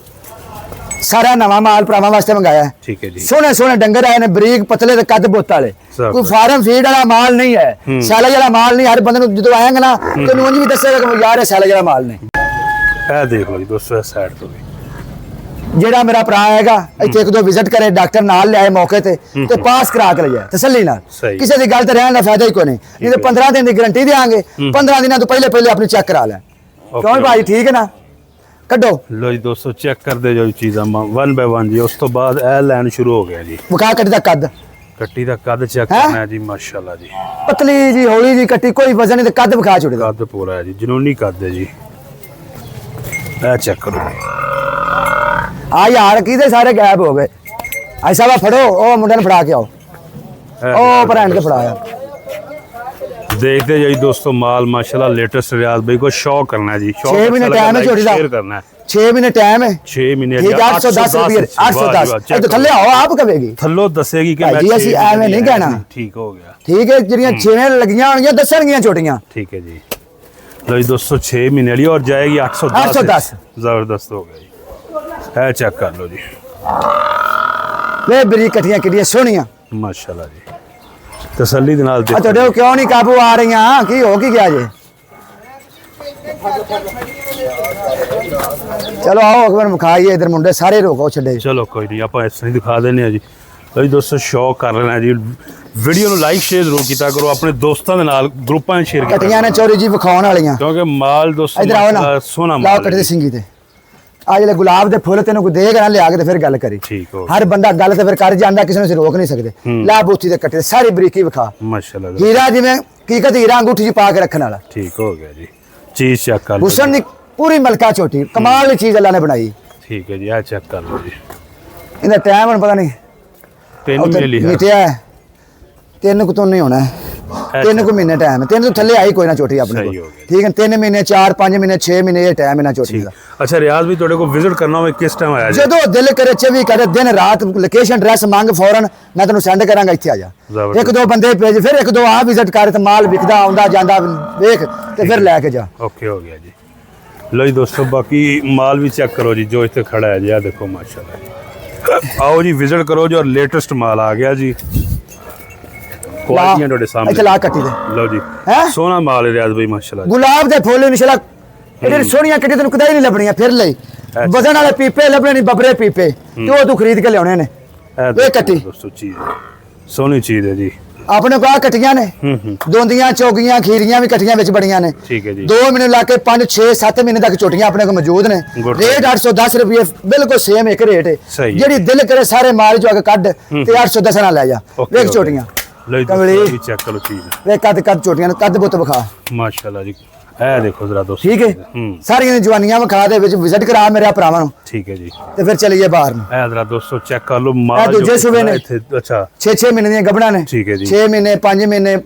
ਸਾਰਾ ਨਵਾਂ ਮਾਲ ਭਰਾਵਾਂ ਵਾਸਤੇ ਮੰਗਾਇਆ ਹੈ। ਠੀਕ ਹੈ ਜੀ। ਸੋਹਣੇ ਸੋਹਣੇ ਡੰਗਰ ਆਏ ਨੇ, ਬਰੀਕ ਪਤਲੇ ਤੇ ਕੱਦ ਬੁੱਤ ਵਾਲੇ, ਕੋਈ ਫਾਰਮ ਫੀਡ ਵਾਲਾ ਮਾਲ ਨਹੀਂ ਹੈ, ਸੈਲੇਜ ਵਾਲਾ ਮਾਲ ਨਹੀਂ। ਹਰ ਬੰਦੇ ਨੂੰ ਜਦੋਂ ਆਏਗਾ ਨਾ ਤੈਨੂੰ ਉਂਝ ਵੀ ਦੱਸੇਗਾ ਕਿ ਯਾਰ ਇਹ ਸੈਲੇਜ ਵਾਲਾ ਮਾਲ ਨਹੀਂ। ਇਹ ਦੇਖ ਲਓ ਜੀ ਦੋਸਤੋ, ਇਸ ਸਾਈਡ ਤੋਂ ਵੀ ਜਿਹੜਾ ਮੇਰਾ ਭਰਾ ਹੈਗਾ ਇੱਥੇ ਇੱਕ ਦੋ ਵਿਜ਼ਿਟ ਕਰੇ, ਡਾਕਟਰ ਨਾਲ ਲਿਆਏ ਮੌਕੇ ਤੇ ਪਾਸ ਕਰਾ ਕੇ ਲਿਆ ਤਸੱਲੀ ਨਾਲ। ਕਿਸੇ ਦੀ ਗੱਲ ਤੇ ਰਹਿਣ ਦਾ ਫਾਇਦਾ ਹੀ ਕੋਈ ਨਹੀਂ। ਨਹੀਂ ਤੇ 15 ਦਿਨ ਦੀ ਗਾਰੰਟੀ ਦੇਾਂਗੇ, 15 ਦਿਨਾਂ ਤੋਂ ਪਹਿਲੇ ਆਪਣੀ ਚੈੱਕ ਕਰਾ ਲੈ। ਕਿਉਂ ਭਾਈ ਠੀਕ ਹੈ ਨਾ? ਕੱਢੋ। ਲੋ ਜੀ ਦੋਸਤੋ ਚੈੱਕ ਕਰਦੇ ਜਾਓ ਚੀਜ਼ਾਂ 1 ਬਾਈ 1 ਜੀ। ਉਸ ਤੋਂ ਬਾਅਦ ਇਹ ਲਾਈਨ ਸ਼ੁਰੂ ਹੋ ਗਿਆ ਜੀ। ਵਿਖਾ ਕੱਟੀ ਦਾ ਕੱਦ, ਕੱਟੀ ਦਾ ਕੱਦ ਚੈੱਕ ਕਰਨਾ ਹੈ ਜੀ। ਮਾਸ਼ਾਅੱਲਾ ਜੀ, ਪਤਲੀ ਜੀ ਹੌਲੀ ਜੀ ਕੱਟੀ, ਕੋਈ ਵਜ਼ਨ ਨਹੀਂ ਤੇ ਕੱਦ ਵਿਖਾ ਛੁੱਟ ਦਾ। ਕੱਦ ਪੂਰਾ ਹੈ ਜੀ, ਜਨੂਨੀ ਕੱਦ ਹੈ ਜੀ। ਇਹ ਚੈੱਕ ਕਰੋ ਆ ਯਾਰ ਕਿਹਦੇ ਸਾਰੇ ਗਾਇਬ ਹੋ ਗਏ। ਐਸਾ ਵਾ ਫੜੋ, ਉਹ ਮੁੰਡੇ ਨੂੰ ਫੜਾ ਕੇ ਆਓ, ਉਹ ਭੈਣ ਕੇ ਫੜਾਇਆ। देखते जाइए दोस्तों माल माशाल्लाह लेटेस्ट रियाज भाई को शौक करना है जी। 6 महीने टाइम है छोटी दा, शेयर करना है। 6 महीने टाइम है, 6 महीने 810 रुपए 810। तो थल्ले आओ आप कहेगी, थल्लो दसेगी कि मैं जी ਅਸੀਂ ਐਵੇਂ ਨਹੀਂ ਕਹਿਣਾ। ठीक हो गया, ठीक है। ਜਿਹੜੀਆਂ 6 ਲੱਗੀਆਂ ਹੋਣਗੀਆਂ ਦੱਸਣਗੀਆਂ ਛੋਟੀਆਂ। ठीक है जी। लो जी दोस्तों 6 महीने वाली और जाएगी 810। जबरदस्त हो गया जी। है चेक कर लो जी, ਵੇ ਬਰੀਕ ਕਟੀਆਂ ਕਿੱਡੀਆਂ ਸੋਹਣੀਆਂ माशाल्लाह जी। तसल्ली दे नाल ਆ ਤੁਹਾਡੇ ਕਿਉਂ ਨਹੀਂ ਕਾਬੂ ਆ ਰਹੀਆਂ? ਕੀ ਹੋ ਕੀ ਗਿਆ ਜੇ? ਚਲੋ ਆਓ ਅਕਬਰ ਮੁਖਾਈਏ ਇਧਰ ਮੁੰਡੇ ਸਾਰੇ ਰੋਕੋ ਛੱਡੇ। ਚਲੋ ਕੋਈ ਨਹੀਂ, ਆਪਾਂ ਇਸ ਤਰ੍ਹਾਂ ਦਿਖਾ ਦਿੰਨੇ ਆ ਜੀ। ਲਓ ਜੀ ਦੋਸਤੋ ਸ਼ੌਕ ਕਰ ਲੈਣਾ ਜੀ। ਵੀਡੀਓ ਨੂੰ ਲਾਈਕ ਸ਼ੇਅਰ ਜ਼ਰੂਰ ਕੀਤਾ ਕਰੋ, ਆਪਣੇ ਦੋਸਤਾਂ ਦੇ ਨਾਲ ਗਰੁੱਪਾਂ 'ਚ ਸ਼ੇਅਰ ਕੀਤਾ ਕਟੀਆਂ ਨੇ ਚੋਰੀ ਜੀ ਵਿਖਾਉਣ ਵਾਲੀਆਂ, ਕਿਉਂਕਿ ਮਾਲ ਦੋਸਤੋ ਇਧਰ ਆਓ ਨਾ, ਸੋਹਣਾ ਲਾਓ ਮਾਲ ਕੱਟ ਦੇ ਸਿੰਗੀ ਤੇ। ਆ ਜਿਹੜੇ ਗੁਲਾਬ ਦੇ ਫੁੱਲ ਤੈਨੂੰ ਕੋਈ ਦੇਗਾ ਨਾ ਲਿਆ ਕੇ ਤੇ ਫਿਰ ਗੱਲ ਕਰੀ। ਠੀਕ ਹੋ, ਹਰ ਬੰਦਾ ਗੱਲ ਤੇ ਫਿਰ ਕਰ ਜਾਂਦਾ, ਕਿਸੇ ਨੂੰ ਅਸੀਂ ਰੋਕ ਨਹੀਂ ਸਕਦੇ। ਲਾ ਬੂਥੀ ਦੇ ਕੱਟੇ ਸਾਰੀ ਬਰੀਕੀ ਵਿਖਾ, ਮਾਸ਼ਾਅੱਲਾ ਹੀਰਾ ਜਿਵੇਂ ਕੀ ਕਹਤੇ ਹੀਰਾ ਅੰਗੂਠੀ 'ਚ ਪਾ ਕੇ ਰੱਖਣ ਵਾਲਾ। ਠੀਕ ਹੋ ਗਿਆ ਜੀ। ਚੀਜ਼ ਚੈੱਕ ਕਰ ਲਓ। ਹੁਸਨ ਦੀ ਪੂਰੀ ਮਲਕਾ ਛੋਟੀ, ਕਮਾਲ ਦੀ ਚੀਜ਼ ਅੱਲਾ ਨੇ ਬਣਾਈ। ਠੀਕ ਹੈ ਜੀ, ਆ ਚੈੱਕ ਕਰ ਲਓ ਜੀ। ਇਹਦਾ ਟਾਈਮ ਹੁਣ ਪਤਾ ਨਹੀਂ 3 ਮਹੀਨੇ ਲਿਆ, ਮਿਟਿਆ ਹੈ 3 ਕੁ ਤੋਂ ਨਹੀਂ ਹੋਣਾ, 3 ਕੁ ਮਹੀਨੇ ਟਾਈਮ ਹੈ। 3 ਤੋਂ ਥੱਲੇ ਆਈ ਕੋਈ ਨਾ ਛੋਟੀ ਆਪਣੇ ਕੋਲ। ਠੀਕ ਹੈ, 3 ਮਹੀਨੇ 4 5 ਮਹੀਨੇ 6 ਮਹੀਨੇ ਇਹ ਟਾਈਮ ਇਹਨਾਂ ਛੋਟੀ ਦਾ। ਅੱਛਾ ਰਿਆਜ਼ ਵੀ ਤੁਹਾਡੇ ਕੋਲ ਵਿਜ਼ਿਟ ਕਰਨਾ ਹੋਵੇ ਕਿਸ ਟਾਈਮ ਆਇਆ ਜੀ? ਜਦੋਂ ਦਿਲ ਕਰੇ 24 ਕਰੇ ਦਿਨ ਰਾਤ, ਲੋਕੇਸ਼ਨ ਐਡਰੈਸ ਮੰਗ ਫੌਰਨ ਮੈਂ ਤੈਨੂੰ ਸੈਂਡ ਕਰਾਂਗਾ, ਇੱਥੇ ਆ ਜਾ। ਇੱਕ ਦੋ ਬੰਦੇ ਭੇਜ, ਫਿਰ ਇੱਕ ਦੋ ਆ ਵਿਜ਼ਿਟ ਕਰ ਤੇ ਮਾਲ ਵਿਕਦਾ ਆਉਂਦਾ ਜਾਂਦਾ ਵੇਖ ਤੇ ਫਿਰ ਲੈ ਕੇ ਜਾ। ਓਕੇ ਹੋ ਗਿਆ ਜੀ। ਲਓ ਜੀ ਦੋਸਤੋ ਬਾਕੀ ਮਾਲ ਵੀ ਚੈੱਕ ਕਰੋ ਜੀ ਜੋ ਇੱਥੇ ਖੜਾ ਹੈ ਜੀ। ਆ ਦੇਖੋ ਮਾਸ਼ਾਅੱਲਾ। आओ जी विजिट करो जो लेटेस्ट माल आ गया जी। क्वालिटियां ਤੁਹਾਡੇ ਸਾਹਮਣੇ। ਇੱਥੇ ਲਾ ਕੱਟੀ ਦੇ। ਲਓ ਜੀ ਸੋਹਣਾ ਮਾਲ ਹੈ ਰਿਆਜ਼ ਭਾਈ ਮਾਸ਼ਾਅੱਲਾ। ਗੁਲਾਬ ਦੇ ਫੁੱਲ ਇਨਸ਼ਾਅੱਲਾ ਇਹਦੇ ਸੋਹਣੀਆਂ ਕੱਟੀ ਤੈਨੂੰ ਕਦੇ ਨਹੀਂ ਲੱਭਣੀਆਂ। ਫਿਰ ਲਈ ਵਜ਼ਨ ਵਾਲੇ ਪੀਪੇ ਲੱਭਣੇ ਨਹੀਂ, ਬੱਬਰੇ ਪੀਪੇ ਤੇ ਉਹ ਤੂੰ ਖਰੀਦ ਕੇ ਲਿਆਉਣੇ ਨੇ। ਇਹ ਕੱਟੀ ਦੋਸਤੋ ਚੀਜ਼ ਸੋਹਣੀ ਚੀਜ਼ ਹੈ ਜੀ। ਆਪਣੇ ਕੋਲ ਕੱਟੀਆਂ ਨੇ, ਦੋਂਦੀਆਂ ਚੌਗੀਆਂ ਖੀਰੀਆਂ ਵੀ ਕੱਟੀਆਂ ਵਿੱਚ ਬੜੀਆਂ ਨੇ। ਠੀਕ ਹੈ ਜੀ। 2 ਮਹੀਨੇ ਲਾ ਕੇ 5 6 7 ਮਹੀਨੇ ਤੱਕ ਛੋਟੀਆਂ ਆਪਣੇ ਕੋਲ ਮੌਜੂਦ ਨੇ। ਰੇਟ 810 ਰੁਪਏ ਬਿਲਕੁਲ ਸੇਮ ਇੱਕ ਰੇਟ ਹੈ। ਜਿਹੜੀ ਦਿਲ ਕਰੇ ਸਾਰੇ ਮਾਲ ਜੋ ਆ ਕੇ ਕੱਢ ਤੇ 810 ਨਾਲ ਲੈ ਜਾ। ਵੇਖ ਛੋਟੀਆਂ ਕਮਲੀ ਚੈੱਕ ਕਰੋ ਚੀਜ਼। ਵੇਖ ਕੱਦ ਛੋਟੀਆਂ ਕੱਦ ਬੁੱਤ ਵਿਖਾ ਮਾਸ਼ਾਅੱਲਾ ਜੀ। ਇਹ ਦੇਖੋ ਜ਼ਰਾ ਦੋਸਤੋ। ਠੀਕ ਹੈ, ਸਾਰੀਆਂ ਜਵਾਨੀਆਂ ਵਿਖਾ ਦੇ ਵਿੱਚ ਵਿਜ਼ਿਟ ਕਰਾ ਮੇਰੇ ਭਰਾਵਾਂ ਨੂੰ। ਠੀਕ ਹੈ ਜੀ। ਤੇ ਫਿਰ ਚਲੀਏ ਬਾਹਰ ਨੂੰ। ਇਹ ਜ਼ਰਾ ਦੋਸਤੋ ਚੈੱਕ ਕਰ ਲਓ ਮਾਲ ਦੂਜੇ ਸੂਬੇ ਨੇ। ਅੱਛਾ 6 ਮਹੀਨੇ ਦੀਆਂ ਗੱਭੜਾਂ ਨੇ। ਠੀਕ ਹੈ ਜੀ। 6 ਮਹੀਨੇ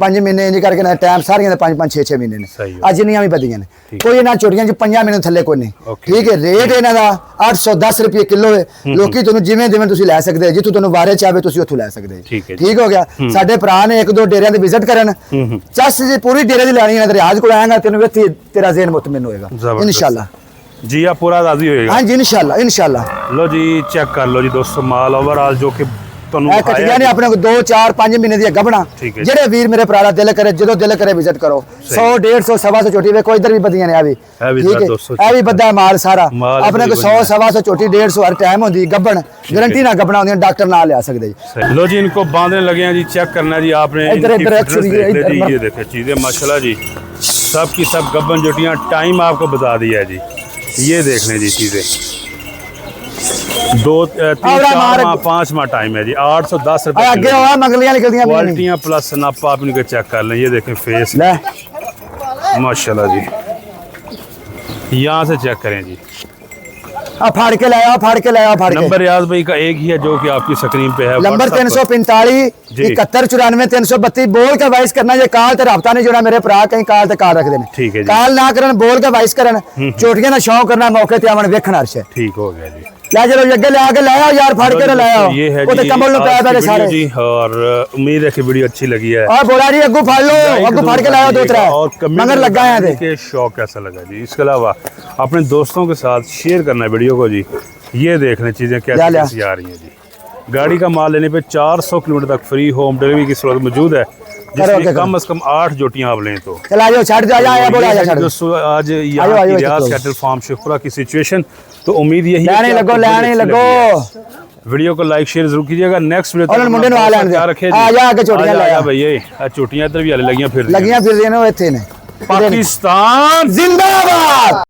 5 ਮਹੀਨੇ ਇੰਜ ਕਰਕੇ ਨਾ ਟਾਈਮ ਸਾਰੀਆਂ ਦੇ 5 6 ਮਹੀਨੇ ਨੇ। ਅੱਜ ਇੰਨੀਆਂ ਵੀ ਵਧੀਆਂ ਨੇ, ਕੋਈ ਇਹਨਾਂ ਛੋਟੀਆਂ ਚ 5 ਮਹੀਨੇ ਥੱਲੇ ਕੋਈ ਨਹੀਂ। ਠੀਕ ਹੈ, ਰੇਟ ਇਹਨਾਂ ਦਾ 810 ਰੁਪਏ ਕਿਲੋ ਹੈ। ਲੋਕੀ ਤੁਹਾਨੂੰ ਜਿਵੇਂ ਤੁਸੀਂ ਲੈ ਸਕਦੇ, ਜਿੱਥੋਂ ਤੁਹਾਨੂੰ ਵਾਰੇ ਚਾਹਵੇ ਤੁਸੀਂ ਉੱਥੋਂ ਲੈ ਸਕਦੇ। ਠੀਕ ਹੋ ਗਿਆ। ਸਾਡੇ ਭਰਾ ਨੇ 1 2 ਡੇਰਿਆਂ ਦੇ ਵਿਜ਼ਿਟ ਕਰਨ, ਚੱਸ ਜੀ ਪੂਰੀ ਡੇਰੇ ਦੀ ਲੈਣੀ ਹੈ ਤੇ ਰਿਆਜ਼ ਕੋਲ ਆਏਗਾ ਤੈਨੂੰ ਇੱਥੇ ਤੇਰਾ ਜ਼ਹਿਨ ਮੁਤਮਿਨ ਹੋਏਗਾ इंशाल्लाह जी। आप पूरा राजी होएगा? हाँ जी इंशाल्लाह। लो जी चेक कर लो जी दोस्तों माल ओवरऑल जो कि कटिया ने अपने को 2 4 5 महीने दी गबड़ा जेड़े वीर मेरे भरा दिल करे जदों दिल करे विजिट करो। 100 150 125 छोटी वेखो इधर भी बदियां ने। आ भी ठीक है, आ भी बद्दा माल सारा अपने को 100 125 छोटी 150 हर टाइम होंदी गबन गारंटी ना गबना होंदी डॉक्टर ना ले आ सकदे जी। लो जी इनको बांधने लगे हैं जी। चेक करना जी आपने इधर जी। ये देखें चीजें माशाल्लाह जी सब की सब गबन जोटियां टाइम आपको बता दिया है जी। ये देख लें जी चीजें 2 3 4 5 माह टाइम है जी। 810 रुपए आगे और मंगलियां निकलदियां क्वालिटियां प्लस नप आप इनके चेक कर लें। ये देखें फेस माशाल्लाह जी। यहाँ से चेक करें जी। फाड़ के लाया, फाड़ के लाया, फाड़ के। नंबर रियाज भाई का एक ही है जो कि आपकी स्क्रीन पे है। नंबर WhatsApp पर। 345 71 94 332 बोल के वाइस करना। जे काल ते राबता नहीं जोड़ा मेरे भरा कहीं काल ते काल रख देने। ठीक है जी। काल ना करन, बोल के वाइस करन, चोटियां ना शौक करना, मौके ते आवन वेखण अर्श। ठीक हो गया जी। ले चलो अगे ले आके लाया यार, फाड़ के लाया। ये है वो ते जी कमल नु आज पै की दे सारे वीडियो जी, और उम्मीद है कि वीडियो अच्छी लगी है। और बोला जी अग्गू फाड़ लो, अग्गू फाड़ के लाया दो तरह और कमेंट मगर में लगा है बताइए दे। कि शौक कैसा लगा जी। इसके अलावा अपने दोस्तों के साथ शेयर करना है वीडियो को जी। ये देख लें चीजें कैसी कैसी आ रही हैं जी। गाड़ी का माल लेने पे 400 किलोमीटर तक फ्री होम डिलीवरी की सहूलत मौजूद है, जिसमें कम से कम 8 जोटियां आप लें तो। चला जाओ छाड़ दो, आया बोला आया छाड़ दो। दोस्तों आज यहाँ की रियाज कैटल फार्म शेखपुरा की सिचुएशन, तो उम्मीद यही है कि लाने लगो, आपको लाने अच्छी लगो। लगी है। वीडियो को लाइक शेयर जरूर कीजिएगा। नेक्स्ट वीडियो और मुंडे नु आ लेने दे। रखे आ जा आके चोटियां लाया भैया, चोटियां इधर भी लगियां फिर लगियां फिर देनो इत्थे ने। पाकिस्तान जिंदाबाद।